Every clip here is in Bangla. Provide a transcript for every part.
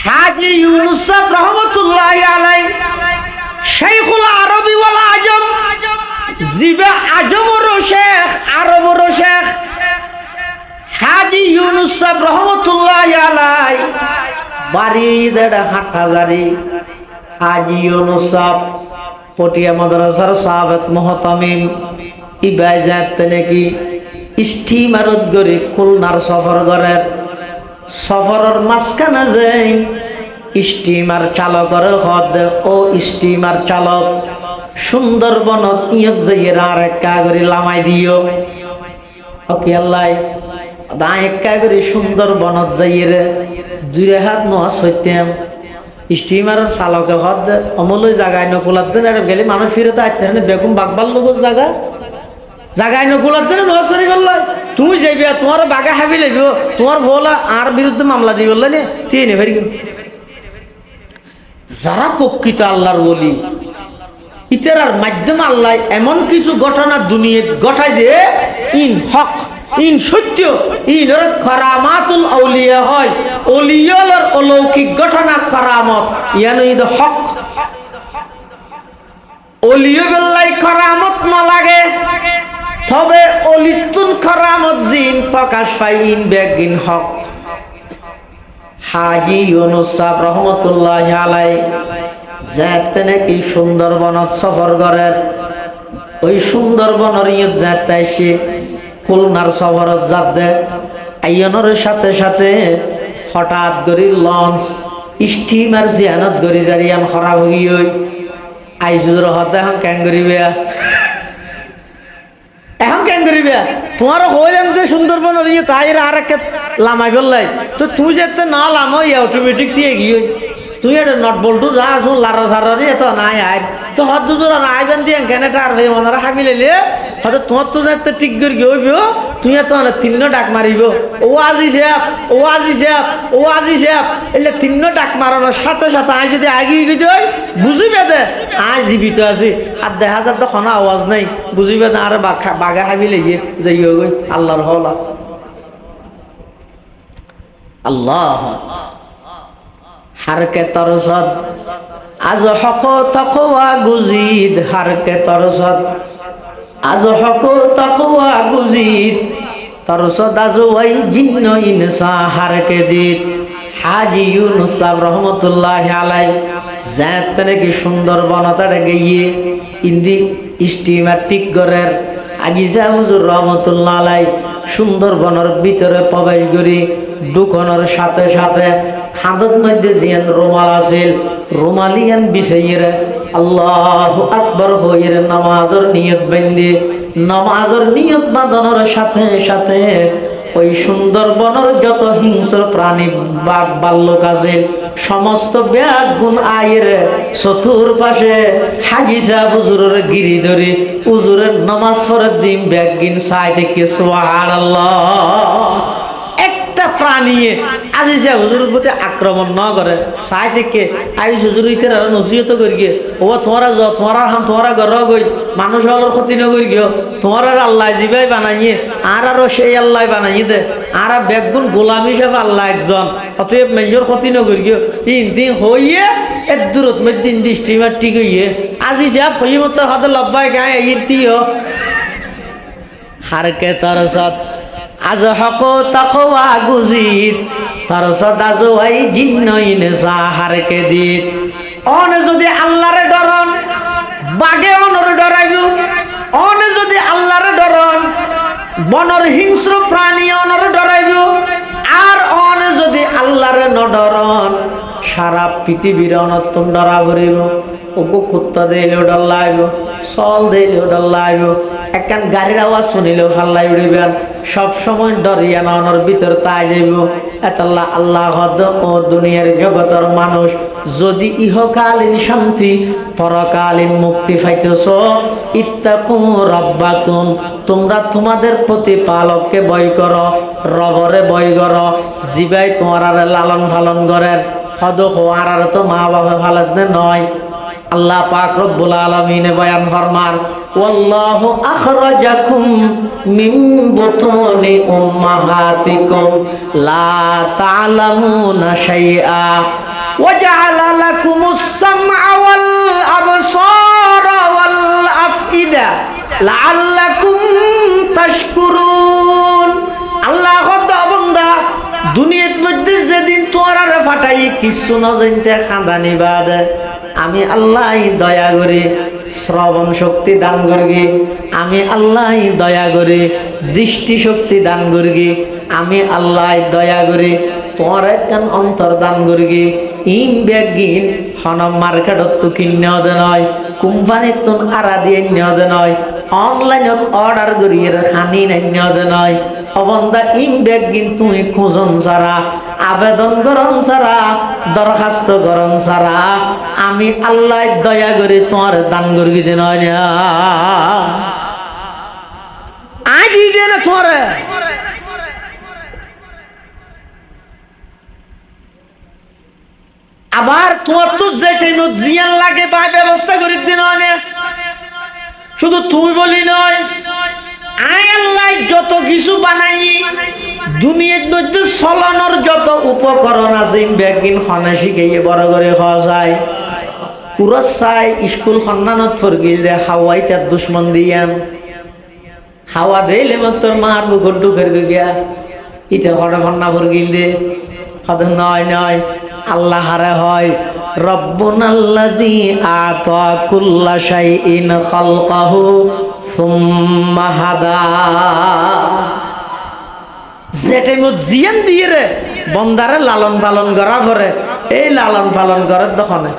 হাজী ইউনুস সাহেব রহমতুল্লাহি আলাইহি শাইখুল আরবি ওয়াল আজম, জিবে আজমরও শেখ আরবরও শেখ। হাজী ইউনুস সাহেব রহমতুল্লাহি আলাইহি বাড়ি দেড় হাটহাজারি। হাজী ইউনুস সাহেব পটিয়া মাদ্রাসার সাবেক মুহতামিম ইবাজাত নাকি স্টিমারত গড়ি খুলনার সফর করেন। সফরের মাঝখানে যাই স্টিমার চালকের হদ ও স্টিমার চালক সুন্দরবনত ইয়ত যাইয়ের আর একা করে লামাই দিও ওকে আল্লাহ দা একা করে সুন্দরবনত যাইয়ের দুই হাত নোয়া সইতাম স্টিমারের চালকে হদ অমলই জায়গায় নকুলার দিন এটা গেলে মানুষ ফিরতে আসতে বেগুন বাগবার লোক জায়গায় নকুলার দিন নসরি করল তুমি যাইবি তোমার বাগা হাবি লাগবে তোমার ভোলা আর বিরুদ্ধে মামলা দিই বললে নে তিনে ফেরি। যারা প্রকৃত আল্লাহর ওলি ইতার মাধ্যমে আল্লাহ এমন কিছু ঘটনা দুনিয়া ঘটাই দিয়ে ইন হক ইন সত্য ইন কারামাতুল আউলিয়া হয় ওলিয়ার অলৌকিক ঘটনা কারামত ইয়ানো ইদ হক। ওলিয়া বেল্লাই কারামত না লাগে তবে অলিতুন কারামত জিন প্রকাশ পাই ইন বেগিন হক। হাজী ইউনুস সাহেব রহমতুল্লাহি আলাইহি যাতে নাকি সুন্দরবনত সফর করেন। ওই সুন্দরবনের ইয়ত যাতে এসে খুলনার সফরত যাতে আইয়নের সাথে সাথে হঠাৎ করে লঞ্চ স্টিমার জিয়ানত গড়ি জারিয়ান খরাব হই আইজুর হতে এখন ক্যাং করিবে এখন কেন করিবে তোমার হইলাম যে সুন্দরবনের ইয়ে তাই আর এক লামাই ফেললাই তো তুই যেতে না লামো অটোমেটিক দিয়ে গিয়ে তুই এটা নট বলটু যা আসুন লারো সারি এত নাই আয় তো হত দুজোর আইবেন দিয়ে কেনেটা আর ওনারা হাবি লাইলে হয়তো তোমার তো যাতে ঠিক করে গিয়ে তুই এত তিন ডাক মারিব ও আজি সাহেব ও আজি সাহেব ও আজি সাহেব এলে তিন ডাক মারানোর সাথে সাথে আই যদি আগিয়ে গিয়ে বুঝিবে দে আয় জীবিত আছি আর দেখা যার তো কোনো আওয়াজ নাই বুঝিবে না আর বাগা হাবি লেগে যাই গই আল্লাহর হলা আল্লাহ হারকে তরসদ আজ হক তকওয়া গুজিদ হারকে তরসদ আজ হক তকওয়া গুজিদ তরসদ আজ ওই জিন্ন ইনসা হারকে দিত। হাজী ইউনুস সাহেব রহমতুল্লাহি আলাইহি যাতে নাকি সুন্দরবনতারে গিয়ে ইন্দি স্টিমার ঠিক করের আজিজা হুজুর রহমতুল্লাহ আলাইহি সুন্দরবনের ভিতরে প্রবেশ করি ঢুকানোর সাথে সাথে হাতত মধ্যে জিয়ান রুমাল আছিল রুমালিয়ান বিছাইয়ের আল্লাহু আকবার হইয়ের নামাজের নিয়ত বান্ধে নামাজের নিয়ত বাঁধানোর সাথে সাথে ওই সুন্দরবনের যত হিংস্র প্রাণী বাঘ বাল্যক আছে সমস্ত ব্যাগ গুণ আয়ের চতুর্পাশে হাজী সাহেব হুজুরের গিরি ধরে হুজুরের নামাজ পড়ার দিন ব্যাগ গিন সাই থেকে সুবহানাল্লাহ। একটা প্রাণীয়ে আজি সাহেব হুজুরের প্রতি আক্রমণ না করে সাই থেকে আই হুজুর ইতার নসিহত করি গিয়ে ও তোমারা যাও তোমারা হাম তোমারা ঘর গই মানুষ হলোর ক্ষতি না করি গিয়ে তোমার আল্লাহ জিবাই বানাইয়ে আরো সেই আল্লাহ বানাইয়ে দে আর বেগুন গোলাম হিসাবে আল্লাহ একজন অতএব মেজর ক্ষতি না করি গিয়ে দিন হইয়ে এর দূরত মধ্যে স্টিমার ঠিক হইয়ে আজি সাহেব হইমতার হাতে লব্বাই গায়ে ইতিও হারকে তরসত আজ হক তাকওয়া গুজিদ তরসত আজ ওই জিন্ন ইনসা হারকে দিত। অনে যদি আল্লাহরে ডরন বাগে অনরে ডরাইব অনে যদি আল্লাহরে ডরন বনর হিংস্র প্রাণী অনরে ডরাইব আর অনে যদি আল্লাহরে ন ডরন সারা পৃথিবীর অনর্তন ডরা ভরিব ওগো কুত্তা দিলেও ডর লাগব চল দিলেও ডর লাগব একখান গাড়ির আওয়াজ শুনিলেও হাল্লাই উড়িবেন সব সময় ডরিয়া নানোর ভিতর তাই যাইব এতাল্লাহ আল্লাহ ও দুনিয়ার জগতের মানুষ যদি ইহকালীন শান্তি পরকালীন মুক্তি পাইতেছ ইত্তাকু রাব্বাকুম তোমরা তোমাদের প্রতিপালককে ভয় করো রবরে ভয় করো জিবাই তোমার লালন পালন করেন হদ হওয়ার আর তো মা বাবা ভালো নয়। আল্লাহ পাক রব্বুল আলামিন বয়ান ফরমান ওয়াল্লাহু আখরাজাকুম মিন বুতুনি উম্মাহাতিকুম লা তা'লামুনা শাইআ ওয়াজআলা লাকুমুস সামআ ওয়াল আবসারা ওয়াল আফইদা লাআল্লাকুম তাশকুরুন। আল্লাহ কত বান্দা দুনিয়ার মধ্যে যেদিন তোরারে ফাটাই কিছু না জানতে খাঁদানি বাদ আমি আল্লাহ দয়া করে শ্রবণ শক্তি দান করবি, আমি আল্লাহ দয়া করে দৃষ্টি শক্তি দান করবি, আমি আল্লাহ দয়া করে তোমার একখান অন্তর দান করবি। ইন ব্যাগিন হনম মার্কেটত তো কিনে দে নয়, কোম্পানির তো আড়া দিয়ে নিয়ে নয়, অনলাইনত অর্ডার করিয়ে খানি নিয়ে দে নয়। অবন্দা ইন ব্যাগিন তুমি খোঁজন ছাড়া, আবেদন গরম ছাড়া, দরখাস্ত গরম ছাড়া আমি আল্লাহ দয়া করে তোমার দান করবি দে নয় না আগে দে না তোমার। আবার তোমার তো যে টাইম জিয়ান লাগে বা ব্যবস্থা করে দিন শুধু তুই বলি নয়, আয় আল্লাহ যত কিছু বানাই দুনিয়ার মধ্যে চলানোর যত উপকরণ আছে ব্যাগিন খানা শিখাইয়ে বড় করে খাওয়া যায়। কুরস চাই স্কুল সন্ধানত ফরগিল দে হাওয়াই তার দুশ্মন দিয়ান হাওয়া দিলে মাত্র মার বুকর ডুকের গিয়া ইতে হঠাৎ ফন্না ফরগিল দে হঠাৎ নয় নয় আল্লাহ হারে হয় রব্বুনাল্লাযী আতা কুল্লা শাইইন খালকাহু সুম্মা হাদা। যেটা মত জিয়ান দিয়ে রে বন্দারে লালন পালন করা পরে এই লালন পালন করার দখনে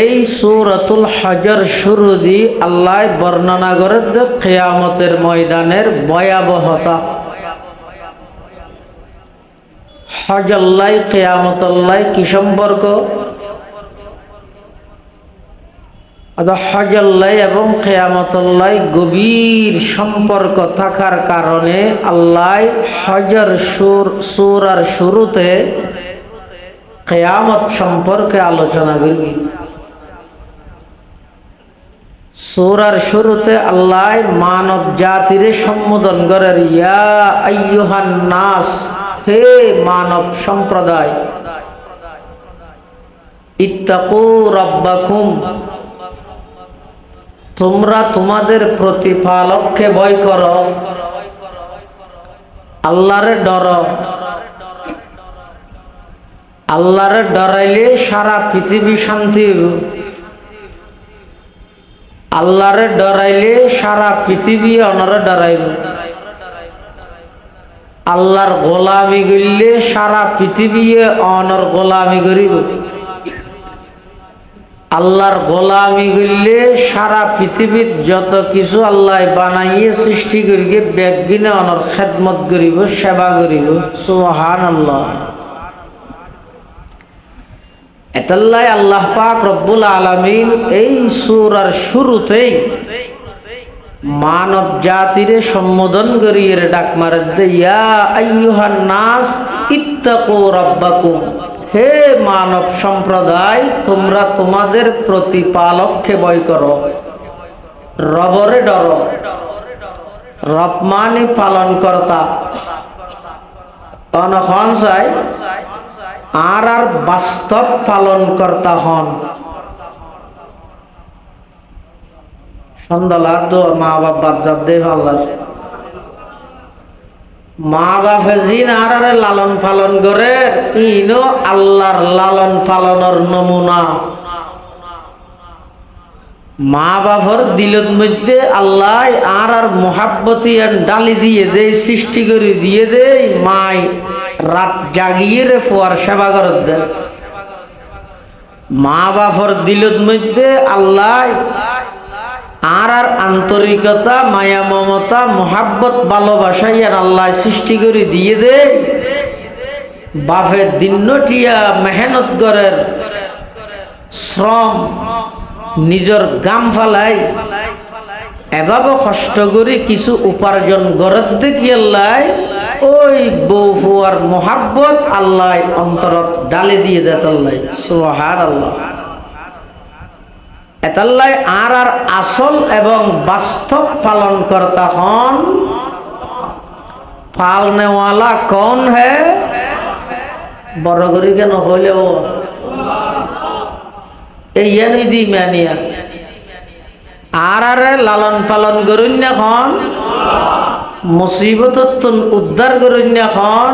এই সূরাতুল হজর শুরু দি আল্লাহ বর্ণনা করে কিয়ামতের ময়দানের ভয়াবহতা। হজল্লাই কিয়ামতল্লাই কি সম্পর্ক? হজল্লাই এবং কিয়ামতল্লাই গভীর সম্পর্ক থাকার কারণে আল্লাহ হজর সূরার শুরুতে কিয়ামত সম্পর্কে আলোচনা করবে। সূরার শুরুতে আল্লাহ মানব জাতির সম্বোধন করেন ইয়া আইয়ুহান নাস, হে মানব সম্প্রদায়, ইত্তাকু রাব্বাকুম, তোমরা তোমাদের প্রতিপালককে ভয় করো, আল্লাহরে ডরো। আল্লাহরে ডরাইলে সারা পৃথিবী শান্তি হইব, আল্লাহরে ডরাইলে সারা পৃথিবী অনরে ডরাইব, আল্লাহর গোলামি করলে সারা পৃথিবী অনর গোলামি করিব, আল্লাহর গোলামি করলে সারা পৃথিবীর যত কিছু আল্লাহ বানাইয়ে সৃষ্টি করিবে ব্যাগিনে অনর খেদমত করিব, সেবা করিব। সুবহানাল্লাহ। এতাল্লাই আল্লাহ পাক রব্বুল আলামিন এই সূরার শুরুতেই মানব জাতিরে সম্বোধন করিয়ে ডাক মারে দে ইয়া আইয়ুহান নাস ইত্তাকু রাব্বাকুম, হে মানব সম্প্রদায় তোমরা তোমাদের প্রতিপালককে ভয় করো, রবরে ডরো। রব মানে পালন কর্তা। অনখন চাই আর বাস্তব পালন কর্তা হন। সন্ধ্যার তো মা বাপ বাচ্চার দেহ আল্লাহ মা বাপে জিন আর লালন পালন করে ইনো আল্লাহর লালন পালনের নমুনা। মা বাপর দিলত মধ্যে আল্লাহ আর মোহাব্বতি ডালি দিয়ে দেয়, সৃষ্টি করে দিয়ে দেয়, মাই রাত জাগিয়ে রে ফোয়ার সেবা করে দেয়। মা বাপর দিলত মধ্যে আল্লাহ আর আন্তরিকতা, মায়া, মমতা, মোহাব্বত, ভালোবাসা ইয়ার আল্লাহ সৃষ্টি করে দিয়ে দেয়। বাপের দিনটিয়া মেহনত করের শ্রম নিজের গাম ফালাই এভাবে কষ্ট করে কিছু উপার্জন গড়ত দেখি আল্লাহ ওই বউ ফুয়ার মোহাব্বত আল্লাহ অন্তরত ডালে দিয়ে দেত আল্লাহ। সুবহানাল্লাহ। এতাল্লাই আর আসল এবং বাস্তব পালন কর্তা হন। পালনেওয়ালা কौन है? বড় করি কেন হইলেও এই দি মানিয়া আর লালন পালন করুন না খন মুসিবত উদ্ধার করুন না খন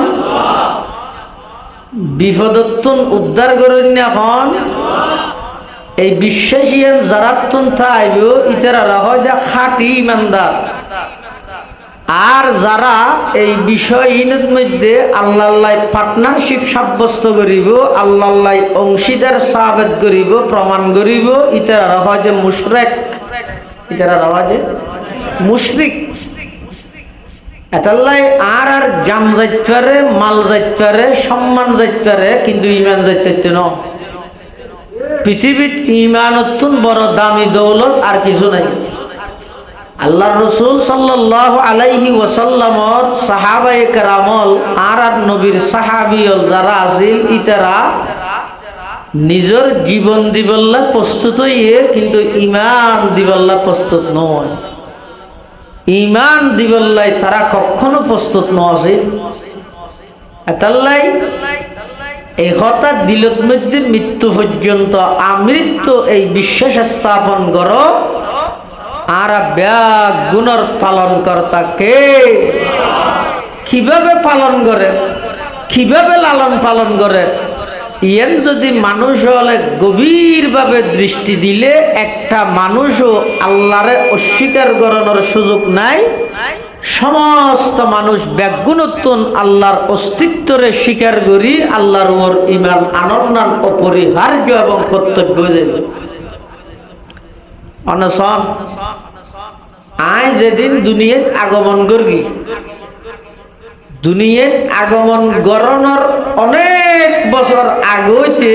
বিপদত্তন উদ্ধার করুন না খন এই বিশ্বাসীন যারা থাইব ইতারা হয় যে খাঁটি ইমানদার। আর যারা এই বিষয়হীনের মধ্যে আল্লাহ পার্টনারশিপ সাব্যস্ত করিব, আল্লাহ অংশীদার সাবেত করিব, প্রমাণ করিব, ইতারা হয় যে মুশরিক, ইতারা হয় যে মুশরিক। এটাল্লাই আর জান যাইতে পারে, মাল যাইতে পারে, সম্মান যাইতে পারে, কিন্তু ইমান যাইতে ন। পৃথিবীত ইমানতুন বড় দামি দৌলত আর কিছু নাই। আল্লাহ রসুল সাল্লাল্লাহু আলাইহি ওয়াসাল্লামর সাহাবায়ে কেরামল আর নবীর সাহাবিয়ল যারা আছিল ইতারা নিজের জীবন দিবল্লা প্রস্তুত হইয়ে কিন্তু ইমান দিবল্লা প্রস্তুত নয়। ইমান দিবল্লাই তারা কখনো প্রস্তুত নয়। এতাল্লাই এই হঠাৎ দিলত মধ্যে মৃত্যু পর্যন্ত আমৃত্যু এই বিশ্বাস স্থাপন করো। আর ব্যাগ গুণর পালন কর্তা কে? কিভাবে পালন করে, কিভাবে লালন পালন করে? ইয়েন যদি মানুষ হলে গভীরভাবে দৃষ্টি দিলে একটা মানুষও আল্লাহরে অস্বীকার করানোর সুযোগ নাই। সমস্ত মানুষ ব্যাগুণোত্তন আল্লাহর অস্তিত্বরে স্বীকার করি আল্লাহর ওর ইমান আনন্দান অপরিহার্য এবং কর্তব্য যাবে। অনশন আই যেদিন দুনিয়াত আগমন করি, দুনিয়াত আগমন গরণর অনেক বছর আগতে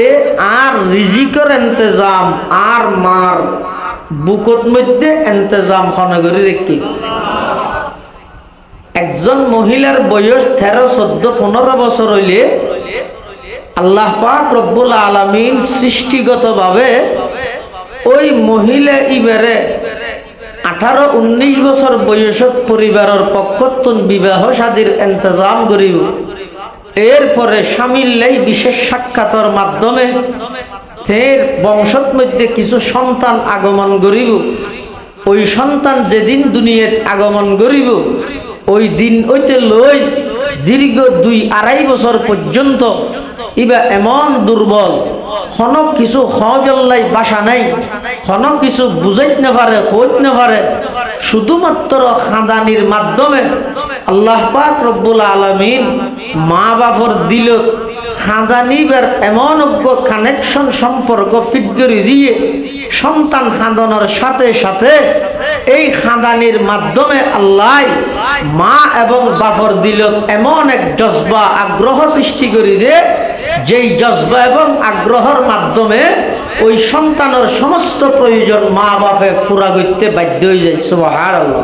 আর রিজিকর ইন্তজাম আর মার বুকত মধ্যে ইন্তজাম খনে করে রেখে একজন মহিলার বয়স 13, 14, 15 বছর হইলে আল্লাহ পাক রব্বুল আলামিন সৃষ্টিগতভাবে ওই মহিলা ইবারে 18, 19 বছর বয়সত পরিবারের পক্ষতুন বিবাহ শাদীর ইন্তজাম করিব। এরপরে স্বামীর বিশেষ সাক্ষাতের মাধ্যমে তের বংশত মধ্যে কিছু সন্তান আগমন করিব। ওই সন্তান যেদিন দুনিয়াত আগমন করিব ওই দিন হইতে লই দীর্ঘ 2-2.5 বছর পর্যন্ত ইবা এমন দুর্বল, কোন কিছু হজল্লাই বাসা নাই, কোন কিছু বুঝাইতে না পারে, হইতে না পারে। শুধুমাত্র খাদানির মাধ্যমে আল্লাহ পাক রব্বুল আলামিন মা বাপর দিল খাদানিবার এমন কানেকশন সম্পর্ক ফিট করে দিয়ে সন্তান খাদানোর সাথে সাথে এই খাদানির মাধ্যমে আল্লাহ মা এবং বাপর দিল এমন এক জজবা আগ্রহ সৃষ্টি করে দিয়ে, যেই জজবা এবং আগ্রহের মাধ্যমে ওই সন্তানের সমস্ত প্রয়োজন মা বাপে পুরা করতে বাধ্য হয়ে যায়। সুবহানাল্লাহ।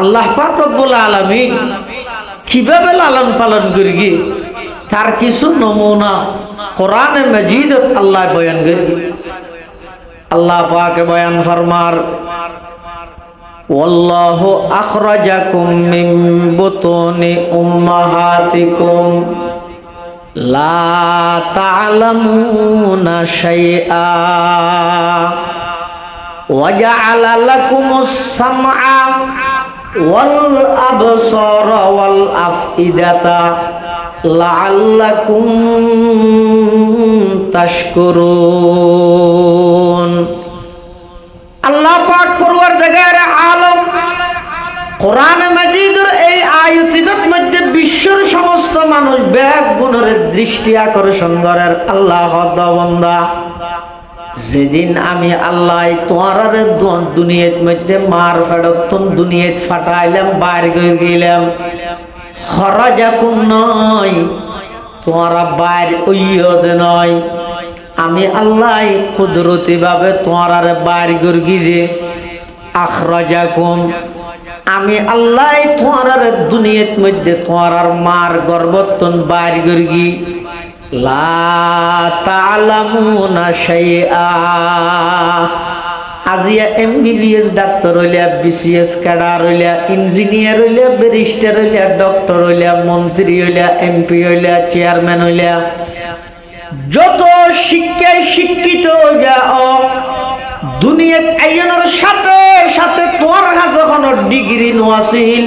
আল্লাহ পাক রব্বুল আলামিন কিভাবে লালন পালন করি তার কিছু নমুনা কোরআনে মাজিদত আল্লাহ বয়ান করি। আল্লাহ পাক বয়ান ফরমার, ওয়াল্লাহু আখরাজাকুম মিন বুতুনি উম্মাহাতিকুম লা তা'লামুনা শাইআ ওয়া জা'আলা লাকুমুস সামআ ওয়াল আবসারা ওয়াল আফইদাতা লাআল্লাকুম তাশকুরুন। আল্লাহ পাক পরওয়ারদিগার আলম কোরআন মাজিদের এই আয়াতের মধ্যে বিশ্বের সমস্ত মানুষ ব্যাগ গুণের দৃষ্টি আকর্ষণ করার আল্লাহ বান্দা, যেদিন আমি আল্লাহ তোমার দুনিয়ার মধ্যে মার ফেরতন দুনিয়াত ফাটাইলাম, বাইর করে গেলাম, খরাজাকুম নয়, তোমারা বাইর ওইয়দ নয়, আমি আল্লাহ কুদরতি ভাবে তোমার বাইর করে দিয়ে আখরাজাকুম, আমি আল্লাহ তোমার দুনিয়ার মধ্যে তোমার মার গর্ভতন বাইর করে গি লা তা'লামুনা শাইআ, আজিয়া MBBS ডাক্তার হইলা, BCS ক্যাডার হইলা, ইঞ্জিনিয়ার হইলা, ব্যারিস্টার হইলা, ডক্টর হইলা, মন্ত্রী হইলা, MP হইলা, চেয়ারম্যান হইলা, যত শিক্ষায় শিক্ষিত হইয়া দুনিয়াত আইনের সাথে সাথে তোমার কাছে কোনো ডিগ্রি নোয়াছিল,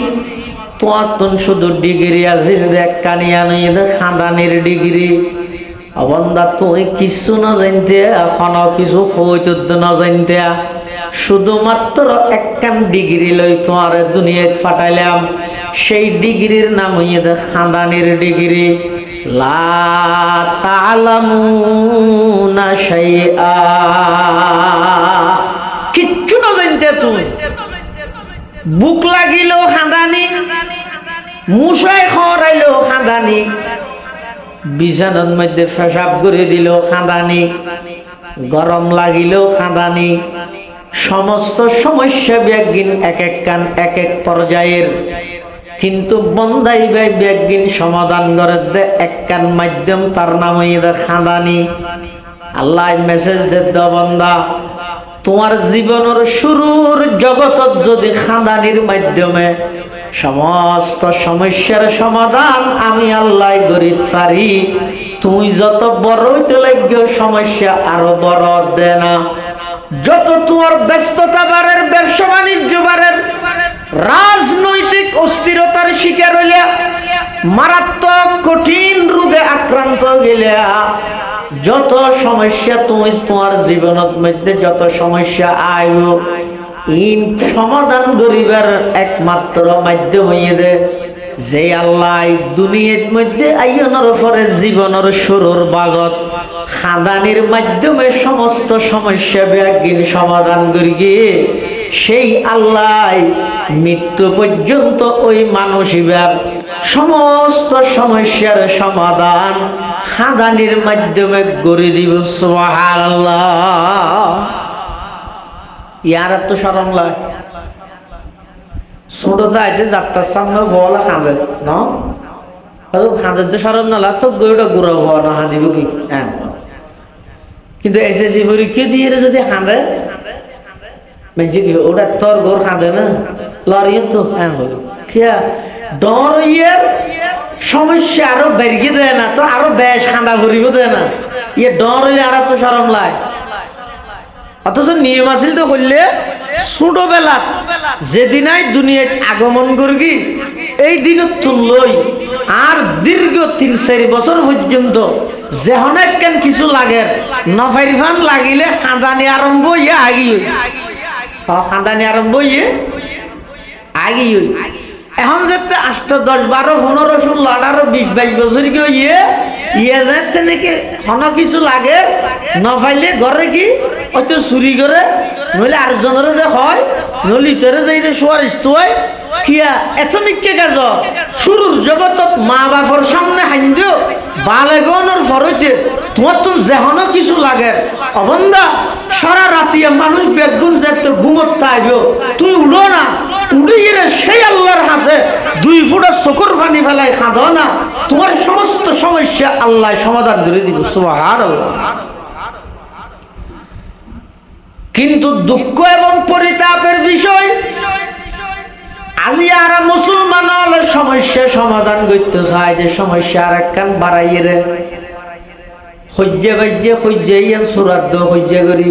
তোমার তো শুধু ডিগ্রি আছে দেখ কানিয়া নই খানদানির ডিগ্রি। অবন্দা তুই কিছু না জানতে, এখনো কিছু হইত না জানতে, শুধুমাত্র একখান ডিগ্রি লই তোমার দুনিয়াত ফাটাইলাম। সেই ডিগ্রির নাম হইয়ে দে খানদানির ডিগ্রি। লা তা'লামুনা শাইআ, কিচ্ছু না জানতে তুই। বুক লাগিলেও খানদানি, মুসাই খরাইলেও খানদানি, বিছানার মধ্যে পেশাব করে দিলেও খানদানি, গরম লাগিলেও খানদানি। সমস্ত সমস্যা ব্যাগিন এক এক কান এক এক পর্যায়ের, কিন্তু বন্দাই ব্যাগিন সমাধান করে দে এক কান মাধ্যম, তার নাম হইয়া খানদানি। আল্লাহ মেসেজ দে বন্দা, তোমার জীবনের শুরুর জগতত যদি খানদানির মাধ্যমে সমস্ত সমস্যার সমাধান আমি আল্লাহ গরিব পারি, তুই যত বড় হইতে লাগবে সমস্যা আরো বড় দে না। যত তোমার ব্যস্ততা বাড়ের, ব্যবসা বাণিজ্য বাড়ের, রাজনৈতিক অস্থিরতার শিকার হইলে, মারাত্মক কঠিন রোগে আক্রান্ত গেলে, যত সমস্যা তুমি তোমার জীবনের মধ্যে যত সমস্যা আইব, ইন সমাধান করিবার একমাত্র মাধ্যম হইয়ে দে যে আল্লাহ দুনিয়ার মধ্যে আইয়নের পরে জীবনের শুরুর বাগত খানদানির মাধ্যমে সমস্ত সমস্যা ব্যাগিন সমাধান করি গিয়ে, সেই আল্লাহ মৃত্যু পর্যন্ত ওই মানসিবার সমস্ত সমস্যার সমাধান খানদানির মাধ্যমে করে দিব। সুবহানাল্লাহ। ইয়ার তো শরম লাগে, ছোট যাইতে যাত্রার সামনে বলা খাঁদে না, খাঁদের তো শরম না লাগ তো গরুটা গুড়া হওয়া না হাঁদিব কি। হ্যাঁ, কিন্তু SSC পরীক্ষা দিয়ে যদি খাঁদে মেনছে কি ওটা তোর ঘর খাঁদে না, লড়িয়ে তো হ্যাঁ হলো খেয়া ডর ইয়ের সমস্যা আরো বেরিয়ে দেয় না, তো আরো বেশ খাঁদা ভরিব দেয় না, ইয়ে ডর হইলে আর তো শরম লাগে। অথচ নিয়ম আছিল তো করলে ছোটবেলা যেদিনাই দুনিয়ায় আগমন করবি এই দিন তুললই আর দীর্ঘ 3-4 বছর পর্যন্ত যেহন একখান কিছু লাগে নফারিফান লাগিলে খাঁদানি আরম্ভ হইয়া আগি খাঁদানি আরম্ভ হইয়ে আগি হই। এখন যেতে 8, 10, 12, 15, 16, 18, 20, 22 বছর কি ইয়ে ইয়ে যাতে নাকি কোন কিছু লাগে নফাইলে ঘরে কি হয়তো চুরি করে, নইলে আরেকজনের যে হয়, নইলে ইতরে যাই সোয়ারিস্ত হয় কিয়া এত মিক্কে কাজ শুরুর জগতত মা বাপর সামনে হাইন্দ বালেগনের ফরইতে তোমার তো যেহন কিছু লাগে অবন্দা সারা রাতিয়া মানুষ বেগুন যাতে ঘুমত থাকব, তুই উড়ো না, উড়ে গেলে সেই আল্লাহর হাসে 2 ফুটা চকুর পানি ফেলাই খাঁদো না, তোমার সমস্ত সমস্যা আল্লাহ সমাধান করে দিব। সুবহানাল্লাহ। কিন্তু দুঃখ এবং পরিতাপের বিষয়, আজি আর মুসলমান হলে সমস্যা সমাধান করতে চায় যে সমস্যা আর একখান বাড়াইয়ে রে সহ্যে বাজ্যে সহ্যেই সুরাত দো সহ্য করি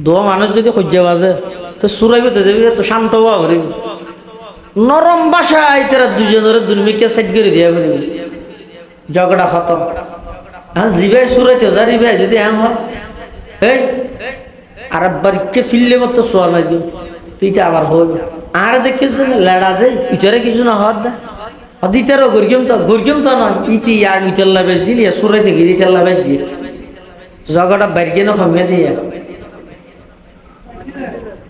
দোয়া মানুষ যদি সহ্য বাজে তো সুরাইবে তো যাবি, তো শান্ত হওয়া করিব, নরম বাসা আইতারা দুজনের দুর্মিকে সেট করে দিয়া করিব, ঝগড়া খতম। হ্যাঁ জিবাই সুরাইতে যারিবাই যদি এম হয় এই আর বাড়িকে ফিরলে মতো সোয়ার মারবি তুই তো আবার হইব আর দেখিস লেড়া দে ইটারে কিছু না হওয়ার দা দিতারও গরিম তো নয় ইতি আগ ইটাল্লা বেজিলি সুরাই থেকে ইটাল্লা বেজি জগটা বাড়িকে না কমিয়ে দিয়ে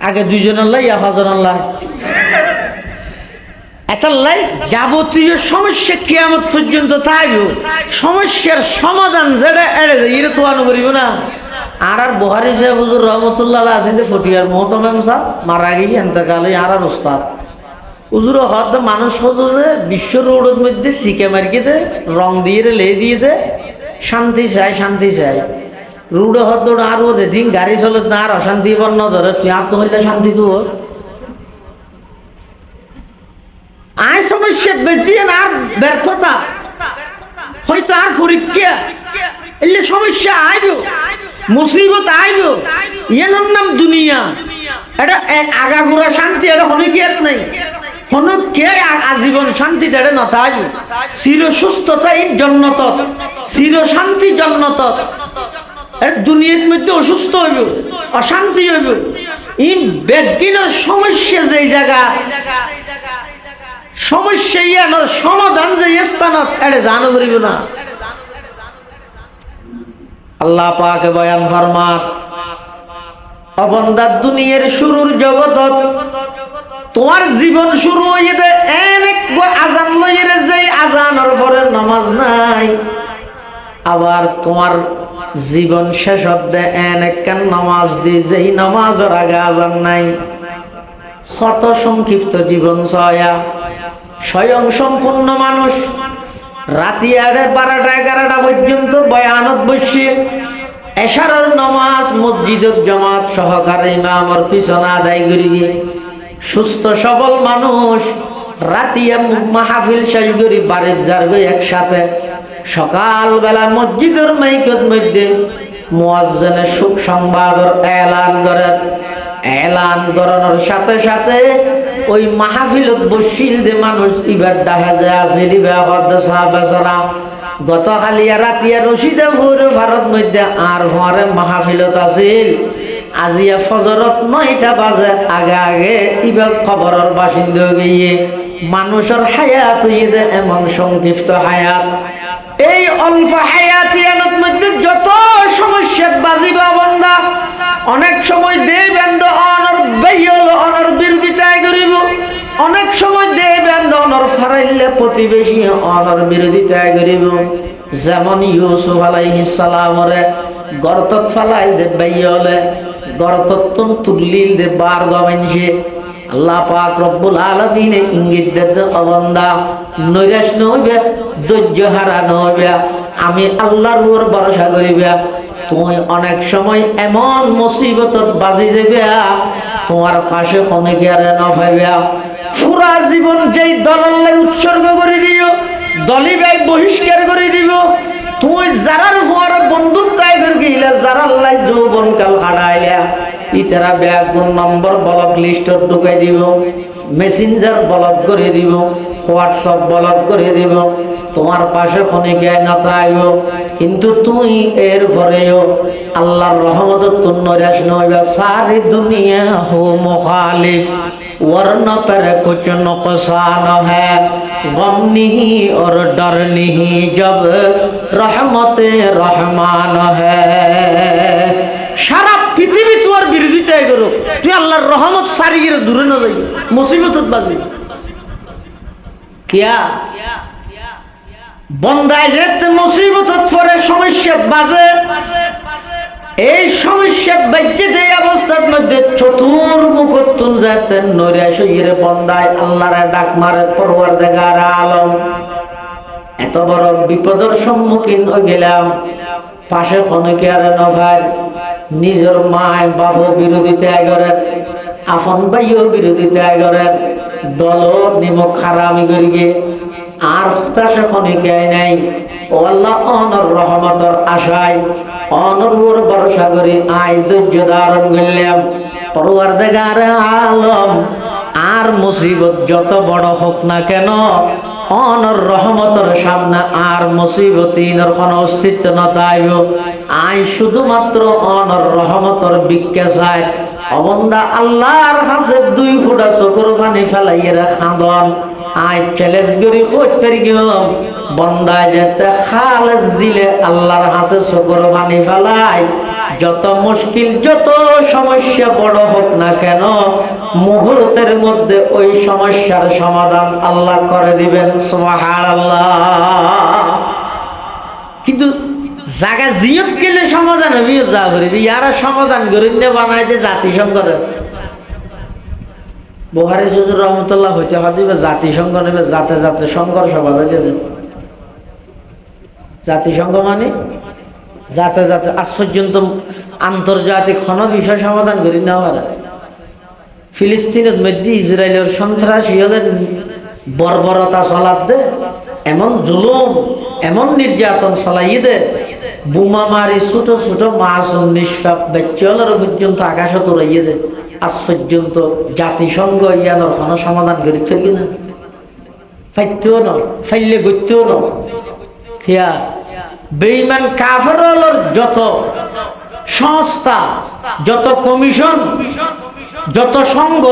আগে 2 জনের লাই 1 জনের লাই এটাল্লাই যাবতীয় সমস্যা কিয়ামত পর্যন্ত থাকবে, সমস্যার সমাধান যেটা এড়ে যায় এটা তো আনু করিব না। আর বুখারী সাহেব হুজুর রহমতুল্লাহ আলাইহি আছেন যে ফটিয়ার মোহতমেম সাহেব মারা গিয়ে এন্তকালে আর ওস্তাদ হুজুর হদ মানুষ হজুরে বিশ্ব রোডের মধ্যে সিকে মার্কে দে রং দিয়ে লে দিয়ে দে শান্তি চাই শান্তি চাই, রুড়ো হদ্দোড় আর ও দিন গাড়ি চলে না আর অশান্তি বর্ণ ধরে তুই আর তো হইলে শান্তি তো আয় সমস্যা বেশি আর ব্যর্থতা হয়তো আর পরীক্ষা এলে সমস্যা আইব মুসিবত আইব এর নাম দুনিয়া। এটা আগাগোড়া শান্তি এটা হনুকিয়াত নাই হনুকে আজীবন শান্তি দেড়ে নতাই চির সুস্থতা এই জন্নত চির শান্তি জন্নত দুনিয়ার মধ্যে অসুস্থ হইব অশান্তি হইব ই ব্যক্তির সমস্যা যেই জায়গা সমস্যা ইয়ানোর সমাধান যে স্থানত এটা জানো করিব না। আল্লাহ পাক বয়ান ফরমান অবন্দার দুনিয়ার শুরুর জগতত তোমার জীবন শুরু হয়ে দে অনেক আজান লইরে যে আজানের পরে নামাজ নাই আবার তোমার জীবন শেষ হতে অনেক নামাজ দি যেই নামাজের আগে আজান নাই। কত সংক্ষিপ্ত জীবন ছয়া স্বয়ং সম্পূর্ণ মানুষ রাতি 12টা 11টা পর্যন্ত বয়ানত বসিয়ে এশারের নামাজ মসজিদের জামাত সহকারে ইমামের পিছনে আদায় করি গিয়ে সুস্থ সবল মানুষ রাতিয়া মাহফিল শেষ করি বাড়ির যারবে একসাথে সকালবেলা মসজিদের মাইকের মধ্যে মুয়াজ্জিনের সুখ সংবাদের এলান করানোর সাথে সাথে ওই মাহফিলত বসিল দে মানুষ ইবার ডাহাজে আছে দিবে সাহাবারা গতকালি রাতিয়া রশিদাপুর ভারত মধ্যে আর ভরে মাহফিলত আছিল আজিয়া ফজরত 9টা বাজে আগে আগে ইবার খবরের বাসিন্দা গিয়ে মানুষের হায়াত হইয়ে এমন সংক্ষিপ্ত হায়াত এই অল্প হায়াতিয়ানের মধ্যে যত সমস্যা বাজিবা বন্দা অনেক সময় দে বেন্দ অনর বেয়ল অনর বিরোধিতায় করিব অনেক সময় দে বেন্দ অনর ফারাইলে প্রতিবেশী অনর বিরোধিতায় করিব। যেমন ইউসুফ আলাইহিস সালামরে গর্তত ফালাই দে বেয়লে গর্তত তুলিল দে বার গমেনছে আল্লাহ পাক রব্বুল আলামিন ইঙ্গিত দে অবন্দা নৈরাশ নইবে ধৈর্য হারা নইবে আমি আল্লাহর উপর ভরসা করিবে তুমি অনেক সময় এমন মুসিবতত বাজি যাবে তোমার পাশে অনেকে আর না পাইবে পুরা জীবন যেই দলের লাগে উৎসর্গ করে দিও দলি ভাই বহিষ্কার করে দিব তুই যারার হওয়ার বন্ধুত্ব গিলা যারার লাই যৌবন কাল হারাইলা ইতারা ব্যাগুন নম্বর ব্লক লিস্টত ঢুকাই দিব মেসেঞ্জার ব্লক করে দিব হোয়াটসঅ্যাপ ব্লক করে দিব তোমার পাশে খনিকে নতাইব কিন্তু তুই এর পরেও আল্লাহর রহমত তুন নরাশ নইবা সারি দুনিয়া হো মুখালিফ वरना पर कुछ नुकसान है गम नहीं और डर नहीं जब रहमत रहमान है। সারা পৃথিবী তোমার বিরোধিতায় করো তুই আল্লাহর রহমত সারি গিয়ে দূরে না যাই মুসিবতত বাজি কিয়া বন্দায় যেতে মুসিবতত পরে সমস্যা বাজে এই সমস্যা বেঁচে দেয় অবস্থার মধ্যে চতুর্মুখতুন যাতে নৈরাশ হইরে বন্দায় আল্লাহর ডাক মারে পরওয়ারদিগার আলম এত বড় বিপদের সম্মুখীন হয়ে গেলাম পাশে খনিকে আর নভাই নিজের মায় বাবু বিরোধিতায় করে আপন ভাইও বিরোধিতায় করে দল নিমক খারামি করি আর পাশে খনিকে নাই ও আল্লাহ অনর রহমতের আশায় অনর ভরসা করি আই ধৈর্য ধারণ করলাম পরওয়ারদিগার আলম আর মুসিবত যত বড় হোক না কেন অনর রহমতের সামনে আর মুসিবতিনের কোনো অস্তিত্ব নতাইব আই শুধুমাত্র অনর রহমতের ভিক্ষা চাই অবন্দা আল্লাহর কাছে 2 ফোঁটা চোখের পানি ফেলাইয়েরা খাঁদন আই চ্যালেঞ্জ করি কইতে গেলাম বন্দা যেতে খালেস দিলে আল্লাহর কাছে চোখের পানি ফেলাই যত মুশকিল যত সমস্যা বড় হোক না কেন মুহূর্তের মধ্যে ওই সমস্যার সমাধান আল্লাহ করে দিবেন সুবহানাল্লাহ। কিন্তু জায়গা জিয়ত গেলে সমাধান হবে যা করে ইয়ারা সমাধান করে নিয়ে বানাই দে জাতিসংঘরে বুখারী হুজুর রহমাতুল্লাহ হইতে দিবে জাতিসংঘ নেবে জাতে জাতে সংঘর্ষ বাজাইতে দেবে জাতিসংঘ মানে যাতে যাতে আজ পর্যন্ত আন্তর্জাতিক কোনো বিষয় সমাধান করি না পারে। ফিলিস্তিনের মধ্যে ইসরায়েলের সন্ত্রাসী হলেন বর্বরতা চলাত দে, এমন জুলুম এমন নির্যাতন চলাইয়ে দে, বোমা মারি ছোট ছোট মাসুম নিষ্পাপ বাচ্চাদের পর্যন্ত আকাশে তোরাইয়ে দে। আজ পর্যন্ত জাতিসংঘ ইয়ানোর কোনো সমাধান করি থাকি না, ফাইতেও না, ফাইলে গত্যেও না। খেয়া বেঈমান কাফেরদের যত সংস্থা, যত কমিশন, যত সংঘ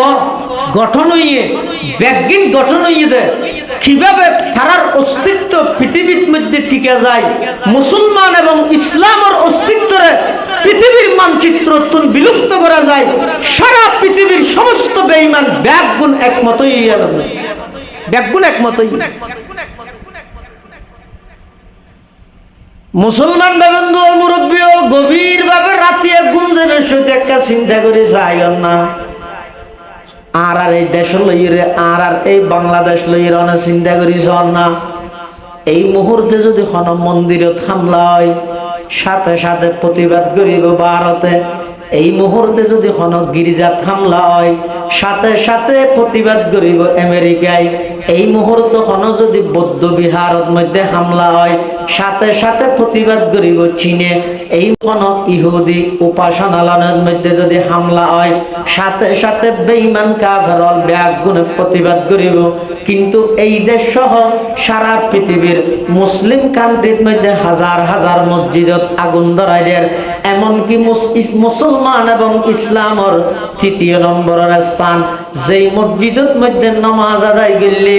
গঠন হইয়ে ব্যাগিন গঠন হইয়ে দেয়, কিভাবে তারার অস্তিত্ব পৃথিবীর মধ্যে টিকে যায়, মুসলমান এবং ইসলামের অস্তিত্বরে পৃথিবীর মানচিত্র বিলুপ্ত করা যায়, সারা পৃথিবীর সমস্ত বেঈমান ব্যাগগুণ একমতই ব্যাগগুণ একমতই। মুসলমান বন্ধু মুরব্বী গভীর ভাবে রাতে গুঞ্জনের সহিত একটা চিন্তা করে চাইন না, আর এই দেশ লইরে আর এই বাংলাদেশ লইরে অনেক চিন্তা করি চল না। এই মুহূর্তে যদি কোনো মন্দিরে হামলা হয়, সাথে সাথে প্রতিবাদ করিব ভারতে। এই মুহূর্তে যদি কোনো গির্জা হামলা হয়, সাথে সাথে প্রতিবাদ করিব আমেরিকায়। এই মুহূর্তে কোনো যদি বৌদ্ধ বিহারের মধ্যে হামলা হয়, সাথে সাথে প্রতিবাদ করিব চীনে। এই কোনো ইহুদি উপাসনালয়ের মধ্যে যদি হামলা হয়, সাথে সাথে বেঈমান কাফের ব্যাগগুণে প্রতিবাদ করিব। কিন্তু এই দেশ সহ সারা পৃথিবীর মুসলিম কান্ট্রির মধ্যে হাজার হাজার মসজিদত আগুন ধরাই দেয়। এমনকি মুসলমান এবং ইসলামের তৃতীয় নম্বরের স্থান, যেই মসজিদের মধ্যে নামাজ আদায় করলে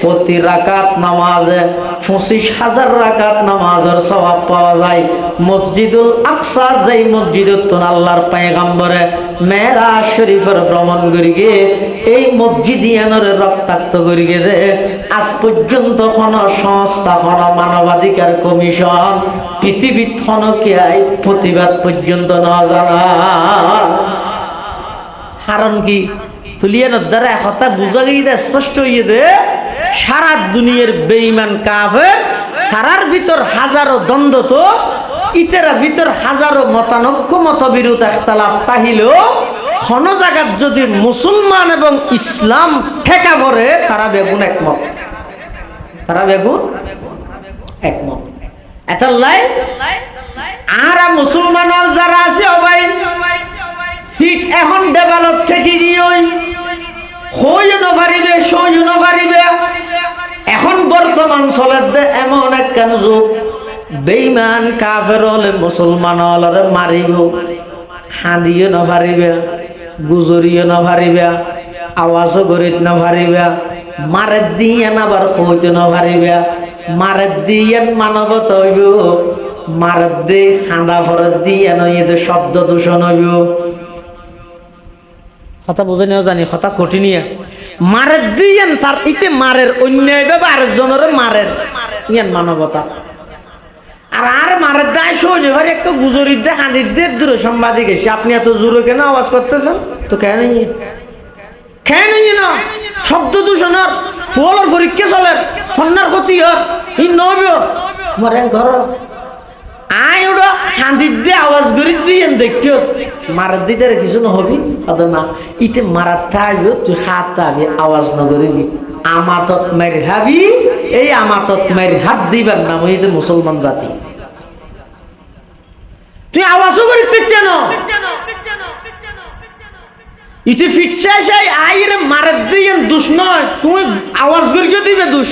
প্রতি রাকাত নামাজে 25,000 রাকাত নামাজের সওয়াব পাওয়া যায়। মসজিদুল আকসা, যেই মসজিদত আল্লাহর পয়গম্বরে মেরাজ শরীফের ভ্রমণ করি গিয়ে এই মসজিদিয়ানের রক্তাক্ত করি গে দে। আজ পর্যন্ত কোন সংস্থা, কোন মানবাধিকার কমিশন পৃথিবীর থনকিয়ায় প্রতিবাদ পর্যন্ত না জানা। কারণ কি তুলিয়ানোর দ্বারা একথা বুঝা গিয়ে স্পষ্ট হইয়ে দে, সারা দুনিয়ার বেঈমান কাফের তারার ভিতর হাজারো দ্বন্দ্ব, তো ইতেরা ভিতর হাজারো মতানৈক্য মতবিরোধ ইখতিলাফ তাহিলেও কোন জায়গার যদি মুসলমান এবং ইসলাম ঠেকা পড়ে, তারা বেগুন একমত, তারা বেগুন একমত। এটাই আর মুসলমান যারা আছে অবাই ঠিক এখন ডেভেলপ থেকে গিয়ে হইও না পারিবে, সইও না পারিবে। এখন বর্তমান চলে এমন একখান যুগ, বেঈমান কাফের হলে মুসলমান হলে মারিব, হাঁদিও না পারিবে, গুজরিও না পারিবে, আওয়াজও করিত না পারিবে, মারে দিয়ে আবার হইতে না পারিবে, মারে দিয়ে মানবত হইব, মারে দিয়ে খান্দা ফরত দিয়ে নইয়ে শব্দ দূষণ হইব। কথা বুঝে নেওয়া জানি, কথা কঠিনিয়া মারের দিয়েন তার ইতে মারের অন্যায় ভাবে আরেকজনের মারের ইয়ান মানবতা। আর আর মারের দায় সহ্য করে একটা গুজরির দিয়ে হাঁদির দিয়ে দূরে সাংবাদিক এসে আপনি এত জোরে কেন আওয়াজ করতেছেন? তো কেন না শব্দ দূষণের ফুলের পরীক্ষা চলে, ফন্নার ক্ষতি হর ই নব মরে ঘর আয় ওটা হাঁদির দিয়ে আওয়াজ করি দিয়ে দেখিও মারার দিতে কিছু নহবি না। ইতে মারার থাকবে তুই হাত থাকবি, আওয়াজ নকরিবি, আমাতত মের হাবি। এই আমাতত মের হাত দিবার নাম হইতে মুসলমান জাতি। তুই আওয়াজও করি কেন ইতি ফিটছে সেই আইরে মারার দিয়ে দুষ নয়, তুমি আওয়াজ করিকে দিবে দুষ।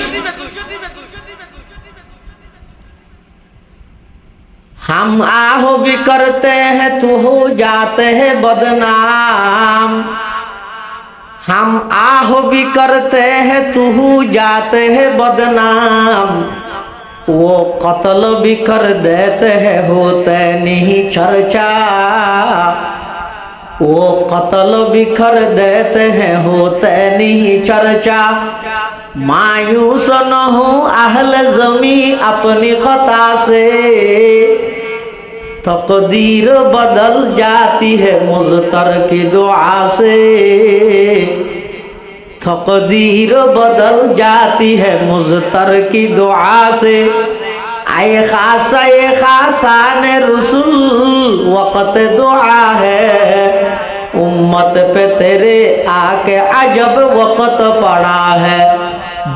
हम आहो भी करते हैं तू हो जाते हैं बदनाम, हम आहो भी करते हैं तू हो जाते हैं बदनाम, वो कत्ल भी कर देते हैं होते नहीं चर्चा, वो कत्ल भी कर देते हैं होते नहीं चर्चा, मायूस न हो अहले ज़मी अपनी खता से, तकदीर बदल जाती है मुज़तर की दुआ से, तकदीर बदल जाती है मुज़तर की दुआ से, आए खासान रसूल वक़्त दुआ है उम्मत पे तेरे आके अजब वक़्त पड़ा है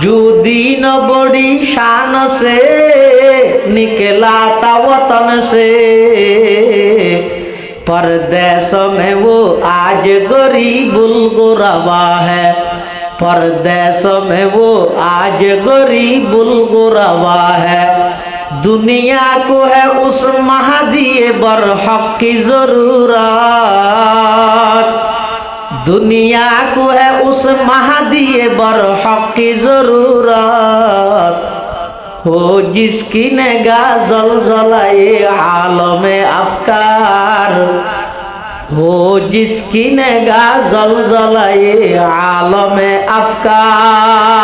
जो दीन बड़ी शान से निकला था वतन से परदेश में वो आज गरीबुल गुरबा है परदेश में वो आज गरीबुल गुरबा है दुनिया को है उस महदी बरहक की जरूरत दुनिया को है उस महदी बरहक की जरूरत हो जिसकी निगाह ज़लज़लाए आलम अफकार हो जिसकी निगाह ज़लज़लाए आलम अफकार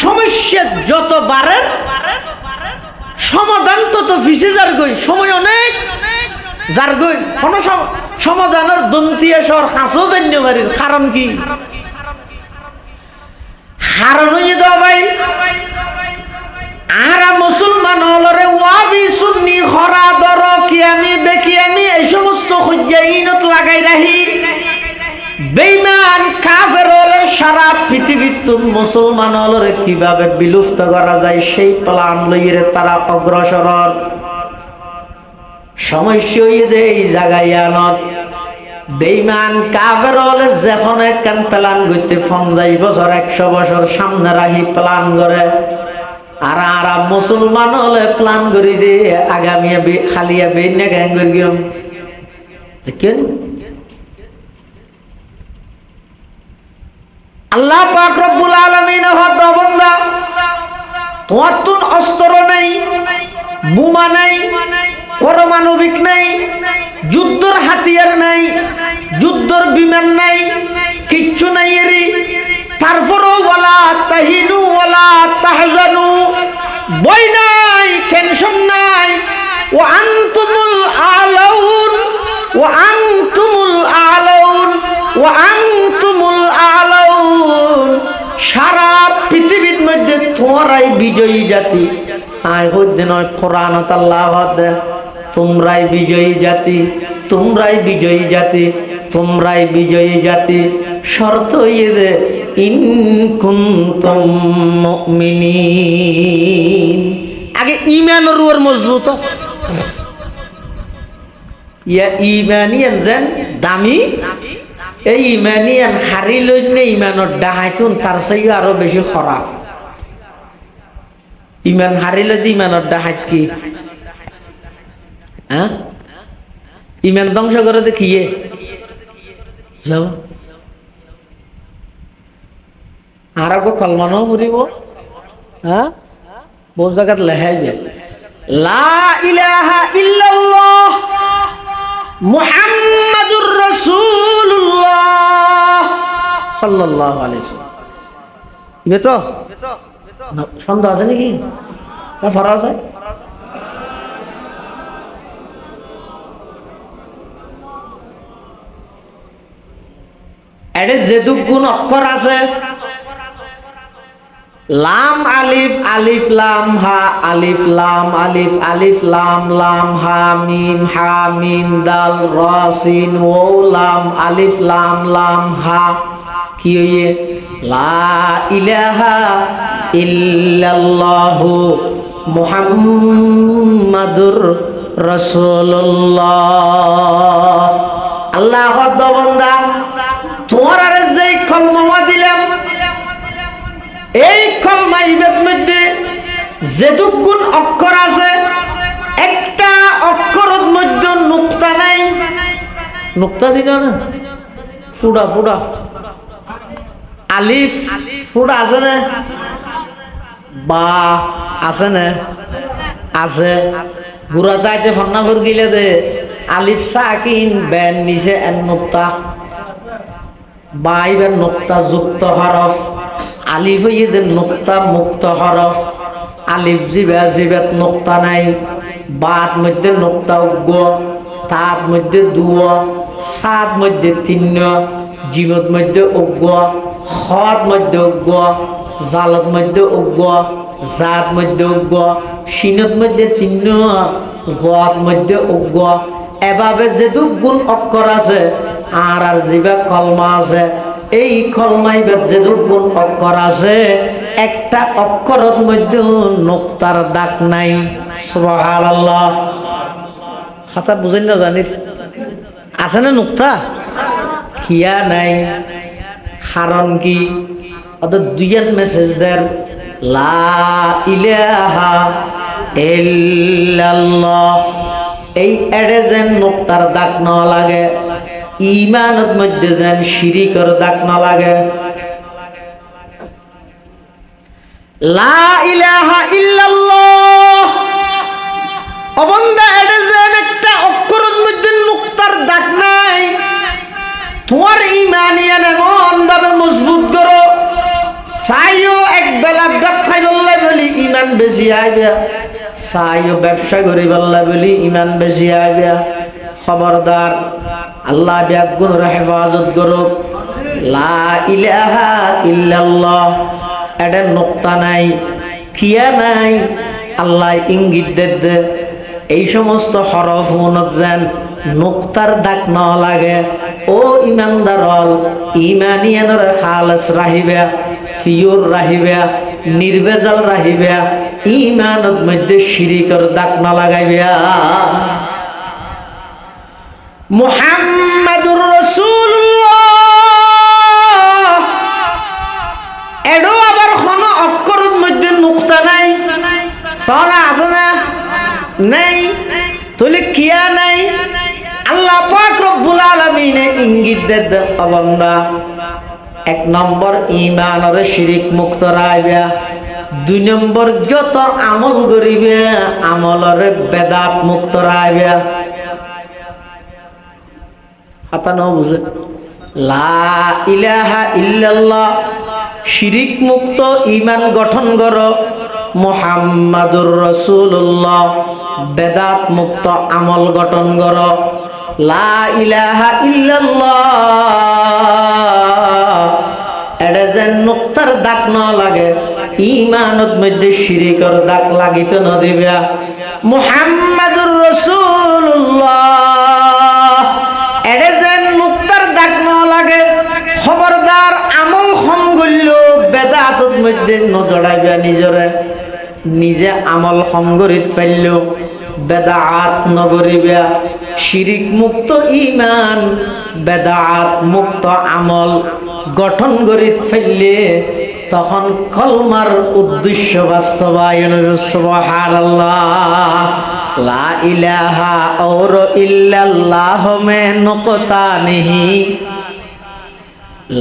সমস্যা যত বাড়ে সমাধান তত পিছে যার গই সময় অনেক যার গই কোন সমাধানের দন্তিয়া সর হাসো জান্য মারি কারণ কি কারণ হই দাও ভাই আর মুসলমান হলরে ওয়াবি সুন্নি খরা দর কি আমি বেকি আমি এই সমস্ত খুঁজাইনত লাগাই রাহি বেঈমান কাফের হলে সারা পৃথিবীত মুসলমান হলরে কিভাবে বিলুপ্ত করা যায় সেই প্ল্যান লইরে তারা অগ্রসর সমস্যা হইছে এই জায়গায় আনত বেঈমান কাফের হলে যখন একখান প্ল্যান করতে 50 বছর 100 বছর সামনে রাখি প্ল্যান করে আর আর মুসলমান হলে প্ল্যান করি দিয়ে আগামী খালিয়া বেইনে গান করি গিয়ে দেখেন আল্লাহ পাক রব্বুল আলামিন হদ বান্দা তোমার তুন অস্ত্র নাই বোমা নাই পারমাণবিক নাই যুদ্ধের হাতিয়ার নাই যুদ্ধের বিমান নাই কিচ্ছু নাই এরি তারপরও ওয়ালা তাহিনু ওয়ালা তাহজানু বই নাই টেনশন নাই ওয়া আনতুমুল আলাউন ওয়া আনতুমুল আলাউন ওয়া আনতুমুল আলাউন সারা পৃথিবীর মধ্যে তোমরাই বিজয়ী জাতি আয় হদ্দে নয় কোরআনত আল্লাহ হদ তোমরাই বিজয়ী জাতি তোমরাই বিজয়ী জাতি তোমরাই বিজয়ী জাতি শর্ত ইয়ে ইন কুনতুম মুমিনিন আগে ঈমানের ওর মজবুত ইয়া ঈমানিয়ান যেন দামি এই ঈমানিয়ান হারি লইনে ঈমানের ডাহাইতুন তার চাইও আরো বেশি খারাপ ঈমান হারিলে দি ঈমানের ডাহাইত কি হ্যাঁ ঈমান ধ্বংস করে দেখিয়ে যাব আর আগে কলমানো মরিব হ্যাঁ বহু জায়গাত লেখাইবে লা ইলাহা ইল্লাল্লাহ মুহাম্মাদুর রাসূলুল্লাহ সাল্লাল্লাহু আলাইহি ওয়াসাল্লাম ইবে তো সন্দেহ আছে নাকি চা ফরা আছে এডে যেদুক গুণ অক্ষর আছে লাম আলিফ আলিফ লাম হা আলিফ লাম আলিফ আলিফ লাম লাম হা মিম দাল রা সিন ওয়াও লাম আলিফ লাম লাম হা কি হইয়ে লা ইলাহা ইল্লাল্লাহু মুহাম্মাদুর রাসূলুল্লাহ আল্লাহ বান্দা তোমার আর যেই কলমা দিলাম এই কলমা ইবের মধ্যে যেটুক গুণ অক্ষর আছে একটা অক্ষরের মধ্যে নুক্তা নাই নুক্তা ছিল না ফুড়া ফুড়া আলিফ ফুড়া আছে না বা আছে না আছে বুড়া দাইতে ফন্না ফুর গিলে দে আলিফ সাকিন বেন নিচে এন নুক্তা বাইবের নুক্তা যুক্ত হরফ আলিফ হইয়ে নুক্তা মুক্ত হরফ আলিফ জিবা জিবাত নুক্তা নাই বাত মধ্যে নুক্তা উগ্গ তাত মধ্যে দুয়া সাত মধ্যে তিন জিমত মধ্যে উগ্গ হদ মধ্যে উগ্গ জালত মধ্যে উগ্গ জাত মধ্যে উগ্র, সিনত মধ্যে তিন, গত মধ্যে উগ্র, এভাবে যেদু গুণ অক্ষর আছে আর জিবা কলমা আছে, এই কলমাইবার যেদু গুণ অক্ষর আছে একটা অক্ষরের মধ্যে নোক্তার দাগ নাই। সুবহানাল্লাহ। কথা বুঝেন না জানিস আছে না নোক্তা? খিয়া নাই। কারণ কি? অর্থাৎ দুইয়ান মেসেজ দেয় লা ইলাহা ইল্লাল্লাহ, এই এডে যেন নোক্তার দাগ না লাগে, ইমানের মধ্যে যেন শিরিকের দাগ না লাগে। লা ইলাহা ইল্লাল্লাহ অবন্দা এডে যেন একটা অক্ষরের মধ্যে নোক্তার দাগ নাই, তোমার ইমানিয়ান এমন ভাবে মজবুত করো, চাইও এক বেলা ভাত খাই বললে বলি ইমান বেশি আইবে, চাইও ব্যবসা করি বললে বলি ইমান বেশি আইবে। খবরদার, আল্লাহ ব্যাগুণের হেফাজত করুক। লা ইলাহা ইল্লাল্লাহ এটা নোক্তা নাই, খিয়া নাই। আল্লাহ ইঙ্গিত দে এই সমস্ত হরফ মনত যেন নোক্তার দাগ না লাগে। ও ইমানদার হল ইমানিয়ানের খালেস রাহিবে, ফিউর রাহিবে, নির্বেজাল রাহিবে, ইমানত মধ্যে শিরিকের দাগ না লাগাইবে। মুহাম্মাদুর রাসূলুল্লাহ এডো আবার কোন অক্ষরের মধ্যে নোক্তা নাই, সরা আছে না? নাই। তাহলে কিয়া নাই? আল্লাহ পাক রব্বুল আলামিন ইঙ্গিত দেন বান্দা, এক নম্বর ঈমানের শিরিক মুক্ত রাইবে, দুই নম্বর যত আমল করিবে আমলের বেদাত মুক্ত রাইবে। কথা না বুঝে? লা ইলাহা ইল্লাল্লাহ শিরিক মুক্ত ঈমান গঠন করো, মুহাম্মাদুর রাসূলুল্লাহ বেদাত মুক্ত আমল গঠন করো। লা ইলাহা ইল্লাল্লাহ এটা যেন নোক্তার দাগ না লাগে, ঈমানের মধ্যে শিরিকের দাগ লাগিতে না দিবে। মুহাম্মাদুর রাসূলুল্লাহ এটা যেন নোক্তার দাগ না লাগে। খবরদার, আমল কম করলেও বেদাতের মধ্যে নজড়াইবে, নিজরে নিজে আমল কম করিত পারলেও বেদাত নগরিবে। শিরিক মুক্ত ঈমান, বেদাত মুক্ত আমল গঠন করিত ফেললে তখন কলমার উদ্দেশ্য বাস্তবায়ন। সুবহানাল্লাহ। লা ইলাহা और ইল্লাল্লাহ में नुक्ता नहीं,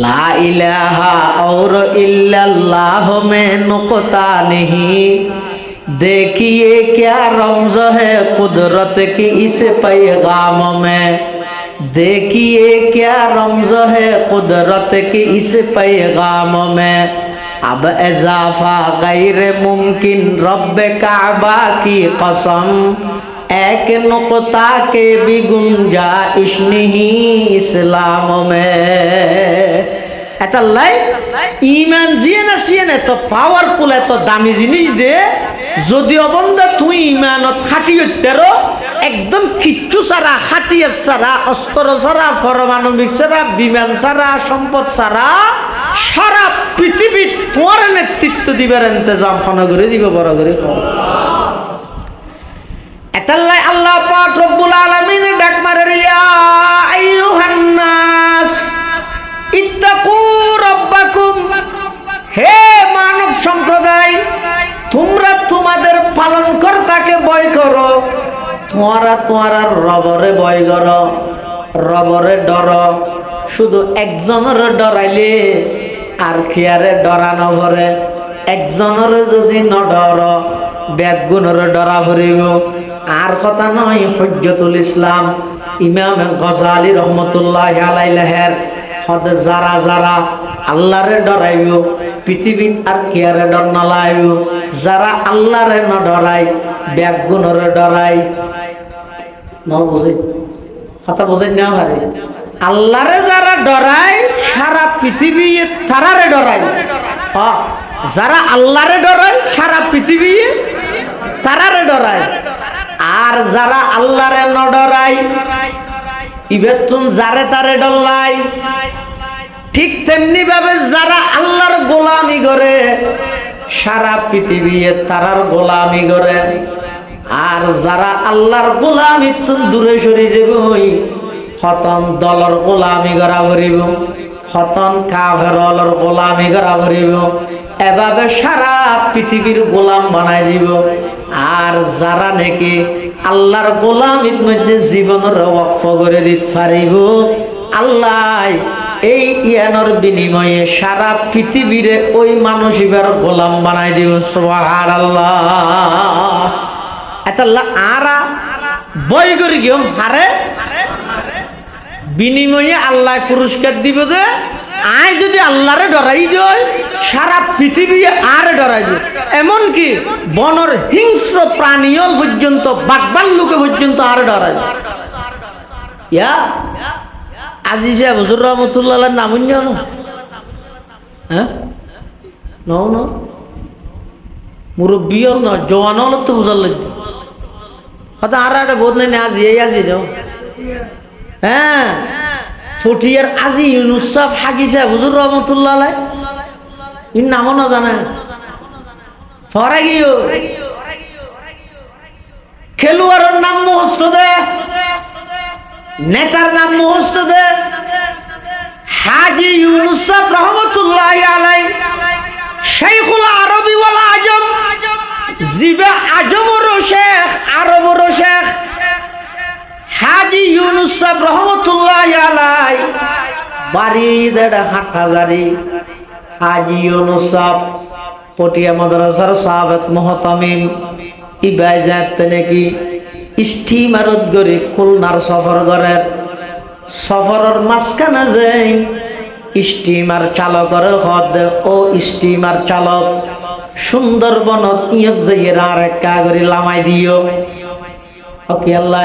ला इलाहा और इल्लल्लाह में नुक्ता नहीं। देखिए क्या रमज है कुदरत की इस पैगाम में, देखिए क्या रमज है कुदरत की इस पैगाम में। अब इजाफा गैर मुमकिन रब काबा की कसम, एक नुक्ता के भी गुंजाइश नहीं इस्लाम में। এটা লাই ইমান জিয়ে না সিয়ে না তো পাওয়ারফুল, এত দামি জিনিস দে যদি অবন্ধা তুই ইমানত খাটি হইতেরো একদম কিচ্ছু ছাড়া, হাতিয়ার ছাড়া, অস্ত্র ছাড়া, পারমাণবিক ছাড়া, বিমান ছাড়া, সম্পদ ছাড়া সারা পৃথিবী তোমার নেতৃত্ব দিবার ইন্তজাম খানা করে দিবে, বড় করে খাওয়া। এটাল্লাই আল্লাহ পাক রব্বুল আলামিন ডাক মারে, ইয়া আইয়ুহান নাস ইত্তাকু রাব্বাকুম, হে মানব সম্প্রদায় তোমরা তোমাদের পালনকর্তাকে ভয় করো, তোমরা রবরে ভয় করো, রবরে ডর। শুধু একজনের ডরাইলে আর খিয়ারে ডরানো ভরে, একজনের যদি ন ডর ব্যাগুনের ডরা ভরিব। আর কথা নয়, হুজ্জতুল ইসলাম ইমাম গজালি রহমতুল্লাহ আলাইহির হদে যারা যারা আল্লাহরে ডরাইব পৃথিবীত আর কিয়ারে ডর না লাইব, যারা আল্লাহরে ন ডরাই ব্যাগুনের ডরাই ন বুঝে। কথা বুঝেন না ভাই? আল্লাহরে যারা ডরাই সারা পৃথিবী তারারে ডরাই। যারা আল্লাহরে ডরায় সারা পৃথিবী তারারে ডরায়, আর যারা আল্লাহরে ন ডরায় ইবেতুন যারে তারে ডল্লাই। ঠিক তেমনি ভাবে যারা আল্লাহর গোলামি করে সারা পৃথিবী তারার গোলামি করে, আর যারা আল্লাহর গোলামি দূরে সরে যাবই হতন দলর গোলামি করা ভরিব, হতন কাফেরর গোলামি করা ভরিব, এভাবে সারা পৃথিবীর গোলাম বানাই দিব। আর যারা নাকি আল্লাহর গোলামির মধ্যে জীবনের ওয়াকফ করে দিতে পারিব, আল্লাহ এই ইয়ানোর বিনিময়ে সারা পৃথিবীরে ওই মানসিবার গোলাম বানাই দিব। সুবহানাল্লাহ। এতাল্লাহ আরা বই করে গিয়ে হারে বিনিময়ে আল্লাহ পুরস্কার দিব যে আয় যদি আল্লাহরে ডরাই দেয় সারা পৃথিবী আরে ডরাই দেয়। এমনকি বনর হিংস্র প্রাণীল পর্যন্ত বাঘবাল্লুকে পর্যন্ত আরে ডরাই দেয়। ইয়া আজি সাহেব হুজুর রহমতুল্লাহ নাম জানো? হ্যাঁ ন মুরব্বী হল না, জওয়ান হল তো বুঝার লাগবে। হয়তো আর একটা বোধ নাই আজি এই আজি যাও। হ্যাঁ ফটিয়ার আজি ইউনুস সাহেব হাজি সাহেব হুজুর রহমতুল্লাহ ইন নামও না জানে। ফরা গিয়ে খেলোয়াড়ের নাম মুখস্থ দে, নেতার নাম মুখস্থ দে। হাজি ইউনুস সাহেব রহমতুল্লাহ আলাই শাইখুল আরবি ওয়াল আজম, জিবে আজমরও শেখ আরবরও শেখ। হাজি ইউনুস সাহেব রহমতুল্লাহ আলাই বাড়ি দেড় হাটহাজারি। হাজি ইউনুস সাহেব পটিয়া মাদ্রাসার সাবেক মুহতামিম ইবাই যাতে নাকি স্টিমারত গড়ি খুলনার সফর করেন। সফরের মাঝখানে যাই স্টিমার চালকের হদ ও স্টিমার চালক সুন্দরবনত ইয়ত যাইয়ে আর একা করে লামাই দিও। ওকে আল্লাহ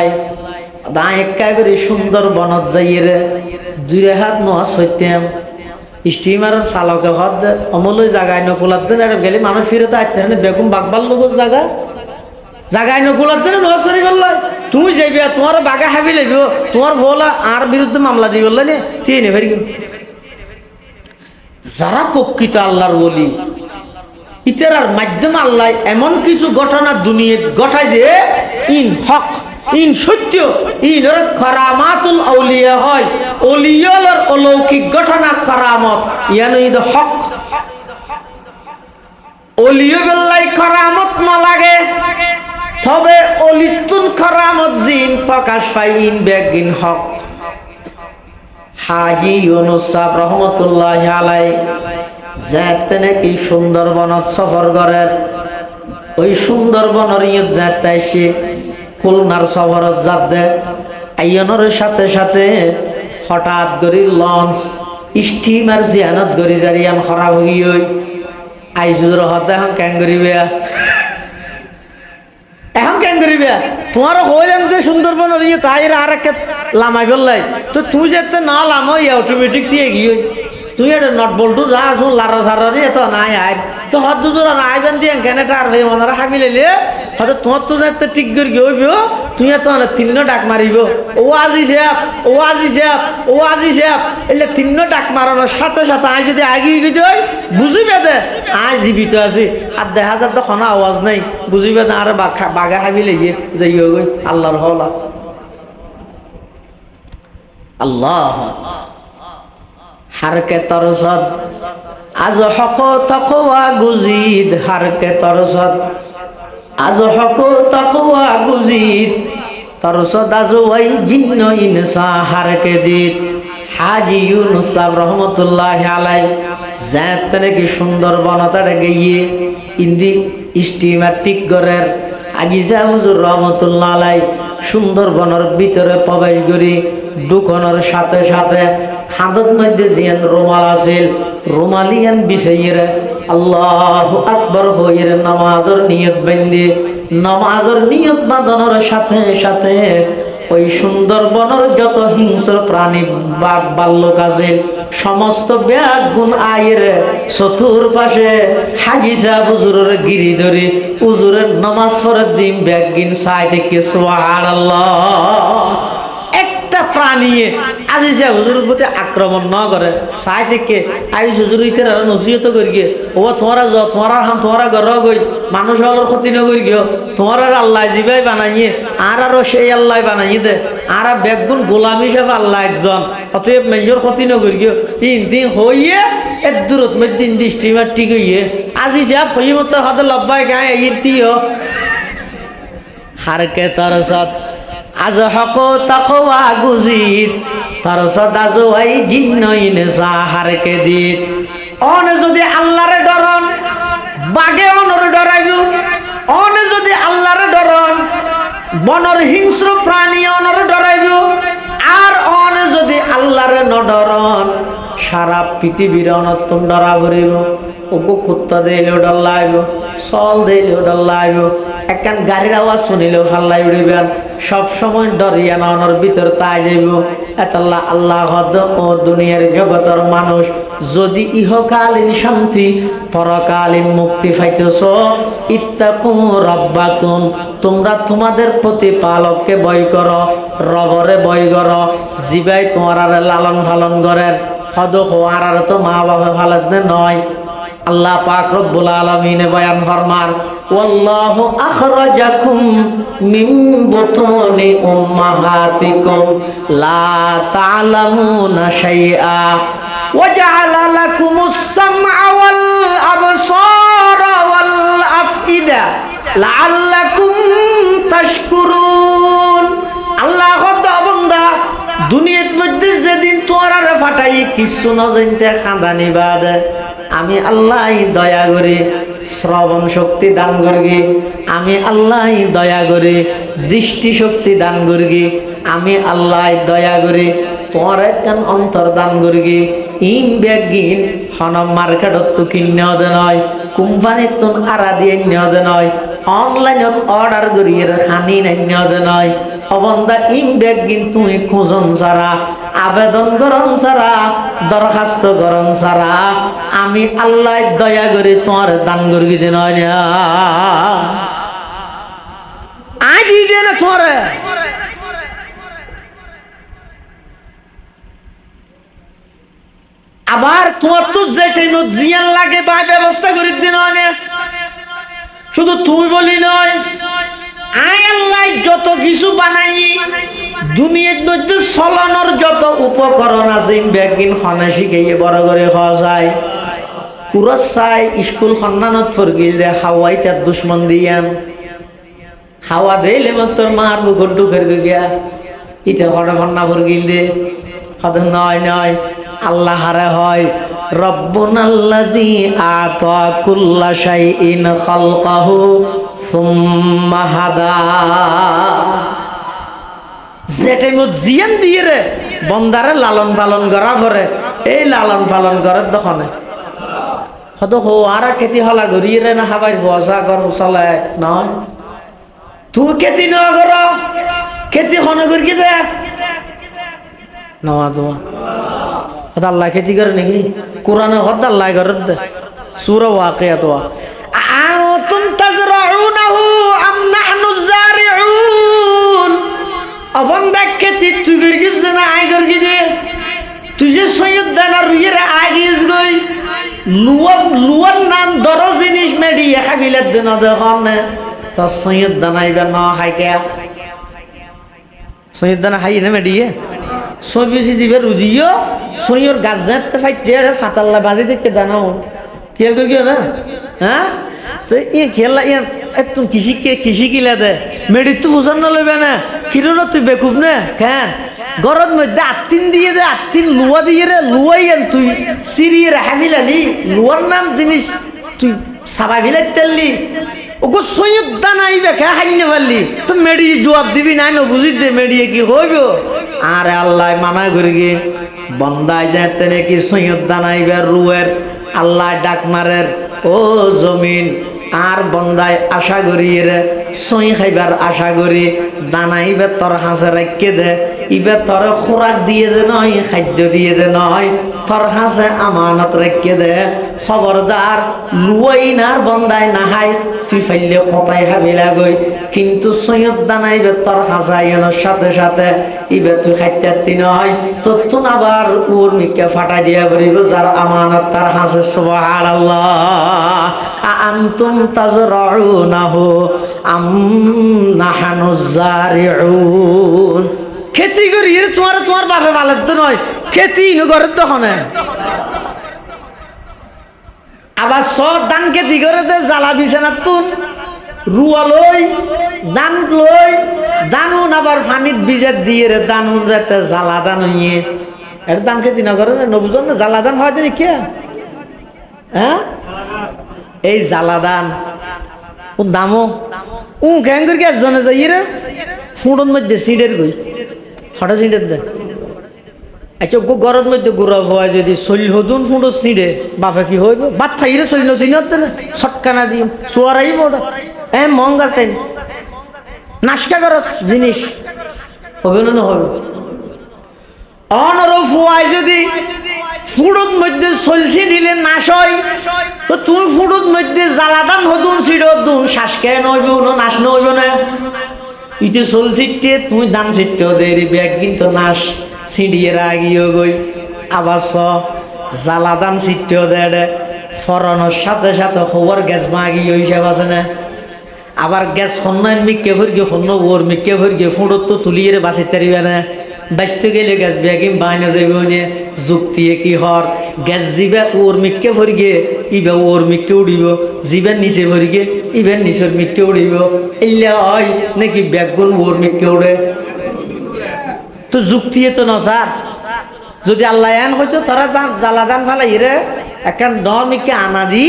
দা একা করে সুন্দরবনত যাইয়ে দুই হাত নোয়াজ হইতাম। স্টিমারের চালকে হদ অমলই জাগায় নকুলার দিন এটা গেলে মানুষ ফিরে আসতে বেগুন বাগবার লোক জায়গা জাগায় নকুলার দিন নজরি করল। তুমি যাইবে তোমার বাগা হাবি লাগবে, তোমার ভোলা আর বিরুদ্ধে মামলা দিয়ে বললে নে তিনে ফেরি। যারা প্রকৃত আল্লাহর বলি ইতার মাধ্যমে আল্লাহ এমন কিছু ঘটনা দুনিয়া ঘটাই দিয়ে ইন হক ইন সত্য ইন কারামাতুল আউলিয়া হয়। ওলিয়ার অলৌকিক ঘটনা কারামত ইয়ান ইদ হক। ওলিয় বেল্লাই কারামত না লাগে, তবে অলিতুন কারামত জিন প্রকাশ পাই ইন বেগিন হক। হাজি ইউনুস সাহেব রহমতুল্লাহ আলাই যাতে নাকি সুন্দরবনত সফর করেন। ওই সুন্দরবনের ইয়ত যাতে এসে খুলনার সফরত যাতে আইয়নের সাথে সাথে হঠাৎ করে লঞ্চ স্টিমার জিয়ানত গড়ি জারিয়ান খারাপ হয়ে আইজুর হতে এখন ক্যাং করিবে এখন কেন করিবে তোমার হইলাম যে সুন্দরবনের ইয়ে তাই আর এক লামাই ফেললাই তো তুই যেতে না লামো অটোমেটিক দিয়ে গিয়ে তুই এটা নট বলটু যা আসুন লারা সারি এত নাই আয় তো হত দুজোর আইবেন দিয়ে কেনেটা আর ওনারা হাবি লাইলে হয়তো তোমার তো যাতে ঠিক করে গিয়ে তুই এত তিন ডাক মারিব ও আজি সাহেব ও আজি সাহেব ও আজি সাহেব এলে তিন ডাক মারানোর সাথে সাথে আই যদি আগিয়ে গিয়ে বুঝিবে দে আয় জীবিত আছি আর দেখা যার তো কোনো আওয়াজ নাই বুঝিবে না আর বাগা হাবি লেগে যাই গই আল্লাহর হলা আল্লাহ হারকে তরসদ আজ হক তকওয়া গুজিদ হারকে তরসদ আজ হক তকওয়া গুজিদ তরসদ আজ ওই জিন্ন ইনসা হারকে দিত। হাজি ইউনুস সাহেব রহমতুল্লাহ আলাই যাতে নাকি সুন্দরবনতারে গিয়ে ইন্দি স্টিমার ঠিক করের আজিজা হুজুর রহমতুল্লাহ আলাই সুন্দরবনের ভিতরে প্রবেশ করি ঢুকানোর সাথে সাথে হাতত মধ্যে জিয়ান রুমাল আছিল রুমালিয়ান বিষয়ের আল্লাহু আকবার হইর নামাজের নিয়ত বান্ধে নামাজের নিয়ত বাঁধানোর সাথে সাথে ওই সুন্দরবনের যত হিংস্র প্রাণী বাঘ ভাল্লুক আছে সমস্ত ব্যাগ গুণ আয়ের চতুর্পাশে হাজি সাহেব হুজুরের গিরি ধরে হুজুরের নামাজ পড়ার দিন ব্যাগ গিন সাই থেকে সুবহানাল্লাহ। একটা প্রাণী আজি সাহেব হুজুরের প্রতি আক্রমণ ন করে সাই থেকে আই হুজুর ইতার নসিহত করি গিয়ে ও তোমরা যাও তোমরা হাম তোমরা ঘর গই মানুষ হলোর ক্ষতি ন করি গিয়ে তোমরা আল্লাহ জিবাই বানাইয়ে আরো সেই আল্লাহ বানাইয়ে দে আর বেগুন গোলাম হিসাবে আল্লাহ একজন অতএব মেজর ক্ষতি ন করি গিয়ে দিন হইয়ে এর দূরত মধ্যে স্টিমার ঠিক হইয়ে আজি সাহেব হইমতার হাতে লব্বাই গায়ে ইরতিও হারকে তরসত আজ হক তাকওয়া গুজিত তরসত আজ ওই জিন্নইন সাহারকে দিত অনে যদি আল্লাহরে ডরন বাগে অনরে ডরাইবো অনে যদি আল্লাহরে ডরন বনর হিংস্র প্রাণী অনরে ডরাইবো আর অনে যদি আল্লাহরে ন ডরন সারা পৃথিবীর অনর্তন ডরা ভরিব ওগো কুত্তা দিলেও ডর লাগবে চল দিলেও ডর লাগবে একখান গাড়ির আওয়াজ শুনিলেও ফাল্লাই উড়িবেন সব সময় ডরিয়া নর ভিতর তাই যাইব এতাল্লাহ আল্লাহ ও দুনিয়ার জগতের মানুষ যদি ইহকালীন শান্তি পরকালীন মুক্তি পাইতেছ ইত্তাকু রব্বাকুম তোমরা তোমাদের প্রতিপালককে ভয় করো রবরে ভয় করো জিবাই তোমার লালন পালন করেন হদ হওয়ার আর তো মা বাবা ভালো নয়। আল্লাহ পাক রব্বুল আলামিন বয়ান ফরমান ওয়াল্লাহু আখরাজাকুম মিন বুতুনি উম্মাহাতিকুম লা তা'লামুনা শাইআ ওয়া জা'আলা লাকুমুস সাম'a ওয়াল আবসারা ওয়াল আফইদা লাআল্লাকুম তাশকুরুন। আল্লাহ কত বান্দা দুনিয়ার মধ্যে যেদিন তোরা ফাটাই কিছু না জানতে খাঁদানি বাদ আমি আল্লাহ দয়া করে শ্রবণ শক্তি দান করি আমি আল্লাহ দয়া করে দৃষ্টি শক্তি দান করি আমি আল্লাহ দয়া করে তোমার একখান অন্তর দান করি ইন ব্যাগিন হনম মার্কেটত তো কিনে দে নয় কোম্পানির তো আড়া দিয়ে নিয়ে নয় অনলাইনত অর্ডার করিয়ে খানি নিয়ে দে নয় অবন্দা ইন ব্যাগিন তুমি খোঁজন ছাড়া আবেদন গরম ছাড়া দরখাস্ত গরম ছাড়া আমি আল্লাহ দয়া করে তোমার দান করি দে নয় আদি দে না তোমার আবার তোমার তো যে টাইম জিয়ান লাগে বা ব্যবস্থা করে দিন শুধু তুই বলি নয় আয় আল্লাহ যত কিছু বানাই দুনিয়ার মধ্যে চলানোর যত উপকরণ আছে ব্যাগিন খনা শিখাইয়ে বড় করে খাওয়া যায় কুরস চাই স্কুল সন্ধানত ফরগিল দে হাওয়াই তার দুশ্মন দিয়ান হাওয়া দিলে তোর মার বুকর ডুকের গিয়া ইতে খড়া ফন্না ফরগিল দে হদ নয় নয় আল্লাহ হারে হয় রব্বুনাল্লাযী আতা কুল্লা শাইইন খালকাহু সুম্মা হাদা যেটা মত জিয়ান দিয়ে রে বন্দারে লালন পালন করা পরে এই লালন পালন করার দখনে হয়তো হো আর খেতি হলা ঘুরিয়ে রে না হাবাই বসা কর চলে নয় তুই খেতি ন কর খেতি হনে করি দে নওয়া দোয়া হদ আল্লাহ খেতি করে নাকি কোরআনে হদ আল্লাহ করে দে সূরা ওয়াকিয়া তো আনতুম তাজরাউনাহু আম নাহনু যারিউন অবন্দা খেতি তুই করি গিস না আই করি দে তুই যে সৈয়দ দানা রুইয়ের আগিস গই লুয়ার নাম দর জিনিস মেডি একা বিলের দিন দেখুন তো সৈয়দ দানাইবা ন হাইকে সৈয়দ দানা হাই না মেডিয়ে সবিসি জিবে রুজিও সৈয়র গাছ যাতে ফাইতে ফাতাল্লা বাজি দেখে দানাও খেয়াল করি না হ্যাঁ তো ই খেলা ইয়ার তুই কৃষি কিলা দে মেডি তো বুঝান না লইবে না কিরণ তুই বেকুব না কেন গরদ মধ্যে আত্তিন দিয়ে দে আত্তিন লুয়া দিয়ে রে লুয়াই তুই সিরিয়ে হাবিলালি লুয়ার নাম জিনিস তুই সাবা ভিলাই তেললি ওগো সৈয়দ দানাই বেখা হাইনে পারলি তো মেডি জবাব দিবি নাই না বুঝি দে মেডিয়ে কি হইব আরে আল্লাহ মানা করি গে বন্দায় যেতে নাকি সৈয়দ দানাইবার রুয়ের আল্লাহ ডাক মারের ও জমিন আর বন্দায় আশা করি রে সই খাইবার আশা করি দানা ইবে তোর হাঁসে রাখকে দে ইবে তোর খোরাক দিয়ে দে নয় খাদ্য দিয়ে দে নয় তোর হাঁসে আমানত রাখকে দে খবরদার লুয়াই নার বন্দায় নাহাই তুই ফাইলে কপাই হাবিলা গই কিন্তু সৈয়দ দানাইবে তোর হাসাইনের সাথে সাথে ইবে তুই খাইতে নয় তোর তুন আবার ওর মিকে ফাটাই দিয়া বলিব যার আমানত তার হাসে সুবহানাল্লাহ আনতুম তাজরাউনাহু আম নাহনু জারিউন খেতি করি তোমার তোমার বাপে ভালো তো নয় খেতি নগরের তখন আবার সব ধান খেতি করে দে জ্বালা বিছানা তুন রুয়া লই দান লই দানুন আবার ফানিত বিজেত দিয়ে রে দানুন যাতে জ্বালা দান হইয়ে এর দান খেতি না করে না বুঝুন না জ্বালা দান হয় জানি কে হ্যাঁ এই জ্বালা দান ও দামো ও গ্যাঙ্গের কে জনে যাই রে ফুড়ন মধ্যে সিডের গই হঠাৎ সিডের দে আচ্ছা গরদ মধ্যে গুড়া হওয়া যদি চলি হদুন ফুঁড়ো ছিঁড়ে বাপে কি হইব বাদ থাইরে চলি চিনত ছটকানা দিম চোয়ারাইব ওটা মন গাছ তাই নাশকা করস জিনিস হবে না হবে অনর ফুয়াই যদি ফুড়োর মধ্যে চলছি দিলে নাশ হয় তো তুমি ফুড়োর মধ্যে জ্বালাদান হদুন ছিড়ে হদুন শ্বাস কে নইব না নাশ নইব না ইতে চল ছিটতে তুমি দান ছিটতেও দেরি ব্যাগ কিন্তু নাশ ছিঁড়িয়ে রাগিও গই আবার জ্বালাদান ছিটতেও দেয় ফরানোর সাথে সাথে খবর গ্যাস মাগি হিসাব আছে না আবার গ্যাস সন্ন্যায় মিকে ফুরগে সন্ন ওর মিকে ফুরগে ফুঁড়ত তো তুলিয়ে বাঁচিতে পারিবে না বাঁচতে গেলে গ্যাস ব্যাগিম বাইনে যাইব নিয়ে যুক্তিয়ে কি হর গ্যাস জিবে ওর মিকে ফুরগে ইবে ওর মিকে উড়িব জিবের নিচে ফুরগে ইবের নিচের মিকে উড়িব এলে হয় নাকি ব্যাগগুন ওর মিকে উড়ে তো যুক্তিয়ে তো ন স্যার যদি আল্লাহ এন হয়তো তারা জ্বালা দান ফেলাই রে এখন মিকে আনা দি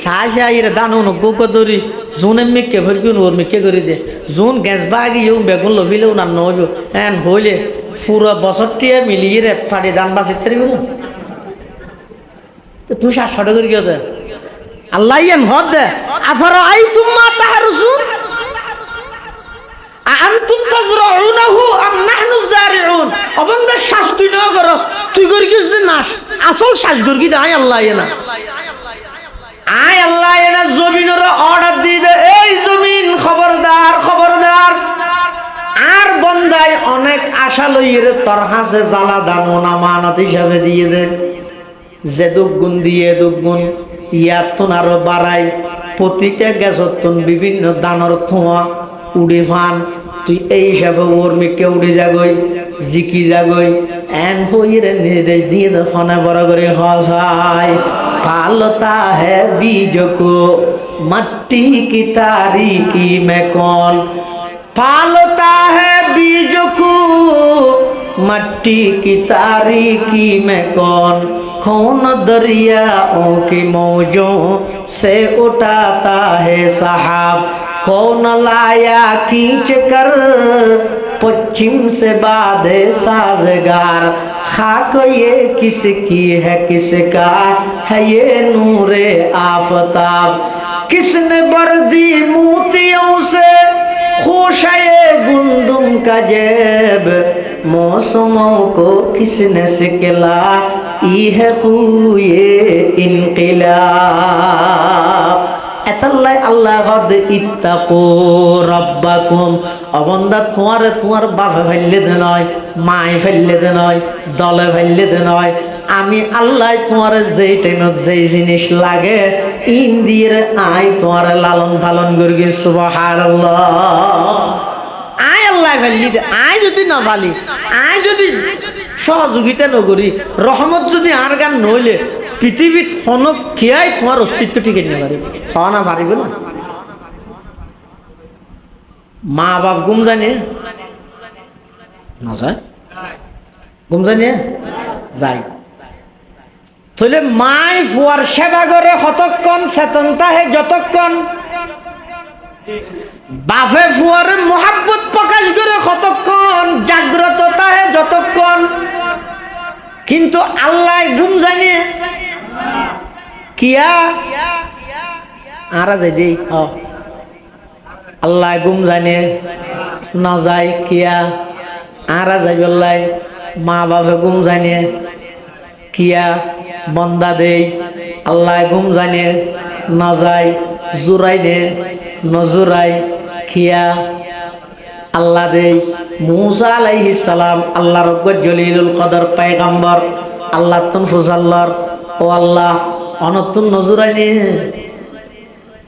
চাই রে দান অনুগ্রহ করি জোন মিকে ভরবি ওর মিকে করে দে জোন গ্যাস বাগি বেগুন লভিলেও না নহব এন হইলে পুরো বছরটিয়ে মিলিয়ে রে ফাটি দান বাঁচিতে পারবি না তুই 700 করে গিয়ে দে আল্লাহ এন হদ দে আফার আই তুম্মা তাহারুসুন আনতুম তাজরাউনাহু আম নাহনু জারিউন অবন্দা শ্বাস তুই না করস তুই করি কি নাশ আসল শ্বাস গরগি দে আয় আল্লাহ এনা আয় আল্লাহ এনা জমিনের অর্ডার দিয়ে দে এই জমিন খবরদার খবরদার আর বন্দাই অনেক আশা লইয়ে তোর হাসে জ্বালা দান আমানত হিসাবে দিয়ে দে যে দুগুণ দিয়ে দুগুণ ইয়াতুন আরো বাড়াই প্রতিটা গ্যাসতুন বিভিন্ন দানর থোয়া উড়ে ফান তুই এই হিসাবে ওর মেকে উড়ে যাগই জিকি যাগই এন হইরে নির্দেশ দিয়ে দখনে বড় করে হসাই পালতা হে বীজ কো মাটি কি তারিকি মে কোন পালতা হে বীজ কো মাটি কি তারিকি মে কোন दरियाओं की मौजों से उठाता है साहब कौन लाया खींच कर पश्चिम से बादे साजगार खाक ये किसकी है किसका है ये नूरे आफताब किसने बर्दी मोतियों से खुशाए गुंदुम का जेब मौसमों को किसने सिकला इहे खुए इनकिलाब এতাল্লাই আল্লাহ হদ ইত্তাকু রাব্বাকুম অবন্দা তোমার বাপে ফেললে দে নয় মায়ে ফেললে দে নয় দলে ফেললে দে নয় আমি আল্লাহ তোমার যেই টাইমত যেই জিনিস লাগে ইন দিয়ে আয় তোমার লালন পালন করি সুবহানাল্লাহ আয় আল্লাহ ফেললি দে আয় যদি না ফালি আয় যদি সহযোগিতা নগরী রহমত যদি আর গান নইলে পৃথিবীত হনক খেয়াই তোমার অস্তিত্ব টিকে নিতে পারিব হওয়া না পারিব না মা বাপ গুম জানিয়ে না যায় গুম জানিয়ে যাই তাহলে মাই ফুয়ার সেবা করে কতক্ষণ চেতনতা হে যতক্ষণ বাপে ফুয়ার মোহাব্বত প্রকাশ করে কতক্ষণ জাগ্রততা হে যতক্ষণ কিন্তু আল্লাহ গুম জানিয়ে কিয়া আরা যাই দেই আল্লাহ গুম জানে না যায় কিয়া আরা যাই বললাই মা বাবা গুম জানে কিয়া বন্দা দেই আল্লাহ গুম জানে না যায় জুরাই দে নজুরাই খিয়া আল্লাহ দেই মুসা আলাইহিস সালাম আল্লাহ রব্বুল জলিলুল কদর পয়গম্বর আল্লাহ তুন ফুজাল্লার ও আল্লাহ অনতুন নজুরাই নে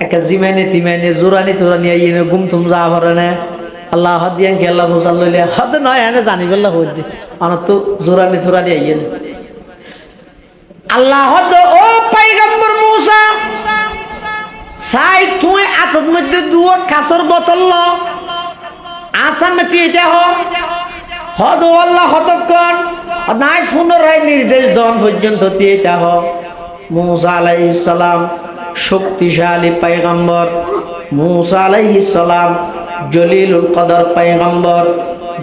একা জিমানে তিমানে জুরানি তুরানি আইনে গুম তুম যা ভরনে আল্লাহ হদিয়ান কে আল্লাহ ফুজাল্লালে হদ নয় এনে জানি বললা হদ অনত জুরানি তুরানি আইনে আল্লাহ হদ ও পয়গম্বর মুসা সাই তুই আতর মধ্যে দুয়া কাসর বোতল ল আসামে এটা হদ আল্লাহ হতক্ষণ নাই পুনরায় নির্দেশ দন পর্যন্ত এটা হ মুসা আলাইহিস সালাম শক্তিশালী পয়গম্বর মুসা আলাইহিস সালাম জলিলুল কদর পয়গম্বর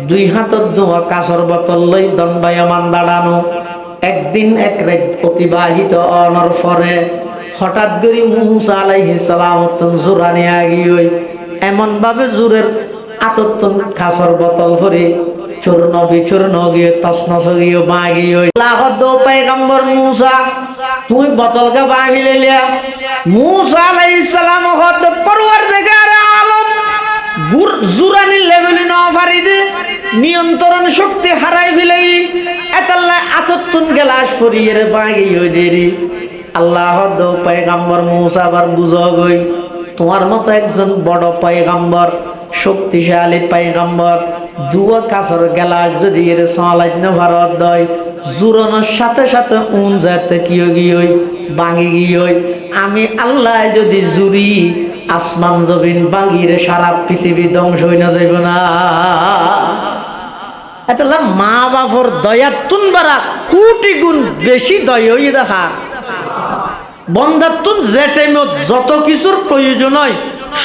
দুই হাতত দুয়া কাসর বোতল লই দণ্ডায়মান দাঁড়ানো একদিন এক রাত অতিবাহিত অনর পরে হঠাৎ করে মুসা আলাইহিস সালাম জোরানি আগিয়ে এমন ভাবে জোরের আতত্তন কাসর বোতল ভরে চূর্ণ বিচূর্ণ গিয়ে তসনস গিয়ে বাগিয়ে লাহদ পয়গম্বর মুসা তুই বোতলকে বাগিলে লিয়া মুসা আলাইহিস সালাম হদ পরওয়ারদিগার আলম জুরানি লেভেলে না পারিদে নিয়ন্ত্রণ শক্তি হারাই ফেলেই এতাল্লা আতত্তন গেলাস ফরিয়ে বাগিয়ে দেরি আল্লাহ দো পয়গম্বর মুসা বার বুঝো গই তোমার মতো একজন বড় পয়গম্বর শক্তিশালী পয়গম্বর দুয়া কাসর গেলাস যদি এর সালাইত না ভারত দয় জুরানোর সাথে সাথে উন যাতে কিও গিয়ে বাঙ্গি গিয়ে আমি আল্লাহ যদি জুরি আসমান জমিন বাঙ্গিরে সারা পৃথিবী ধ্বংস হই না যাইব না এটা মা বাপর দয়ার তুনবারা কোটি গুণ বেশি দয় হই দেখা বন্ধাতুন যে টাইমত যত কিছুর প্রয়োজন হয়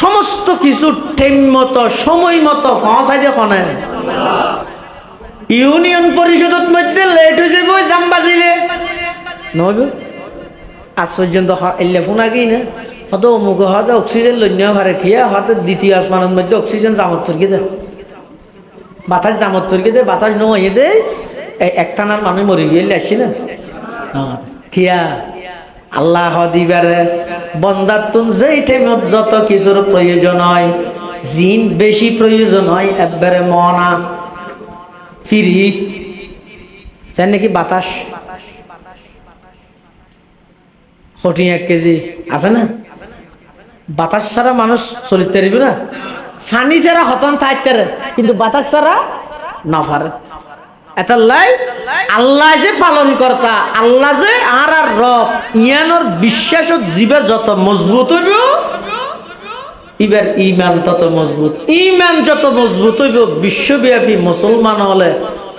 সমস্ত কিছু টাইম মতো সময় মতো পৌঁছাই দেখো না ইউনিয়ন পরিষদত মধ্যে লেট হয়ে যাবে জাম বাজিলে নইব আজ পর্যন্ত এলে ফোন আগেই না হত অমুক হতে অক্সিজেন লইয়া ভারে খিয়া হতে দ্বিতীয় আসমানের মধ্যে অক্সিজেন জামত তরকি দে বাতাস জামত তরকি দে বাতাস নয় দে একটানার মানুষ মরে গিয়ে আসছি না খিয়া আল্লাহ দিবারে বন্দাতুন যেই টাইমত যত কিছুর প্রয়োজন হয় জিন বেশি প্রয়োজন হয় একবারে মনা ফিরি জান নাকি বাতাস কোটি 1 কেজি আছে না বাতাস ছাড়া মানুষ চলিতে পারবে না পানি ছাড়া হতন থাকতে কিন্তু বাতাস ছাড়া না পারে এতাল্লাই আল্লাহ যে পালন কর্তা আল্লাহ যে আর রব ইয়ানোর বিশ্বাস জীবে যত মজবুত হইব এবার ইমান তত মজবুত ইমান যত মজবুত হইব বিশ্বব্যাপী মুসলমান হলে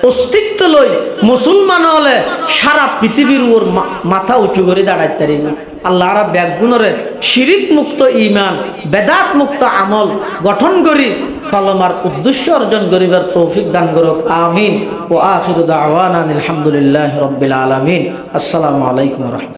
অস্তিত্ব লই মুসলমান হলে সারা পৃথিবীর ওর মাথা উঁচু করে দাঁড়াইতে পারিব আল্লাহ রা ব্যাগুণরে শিরিক মুক্ত ইমান বেদাত মুক্ত আমল গঠন করি কলমার উদ্দেশ্য অর্জন করিবার তৌফিক দান করুক আমিন ও আখিরু দাওয়ানা আলহামদুলিল্লাহি রাব্বিল আলামিন আসসালামু আলাইকুম ওয়া রাহমাতুল্লাহ।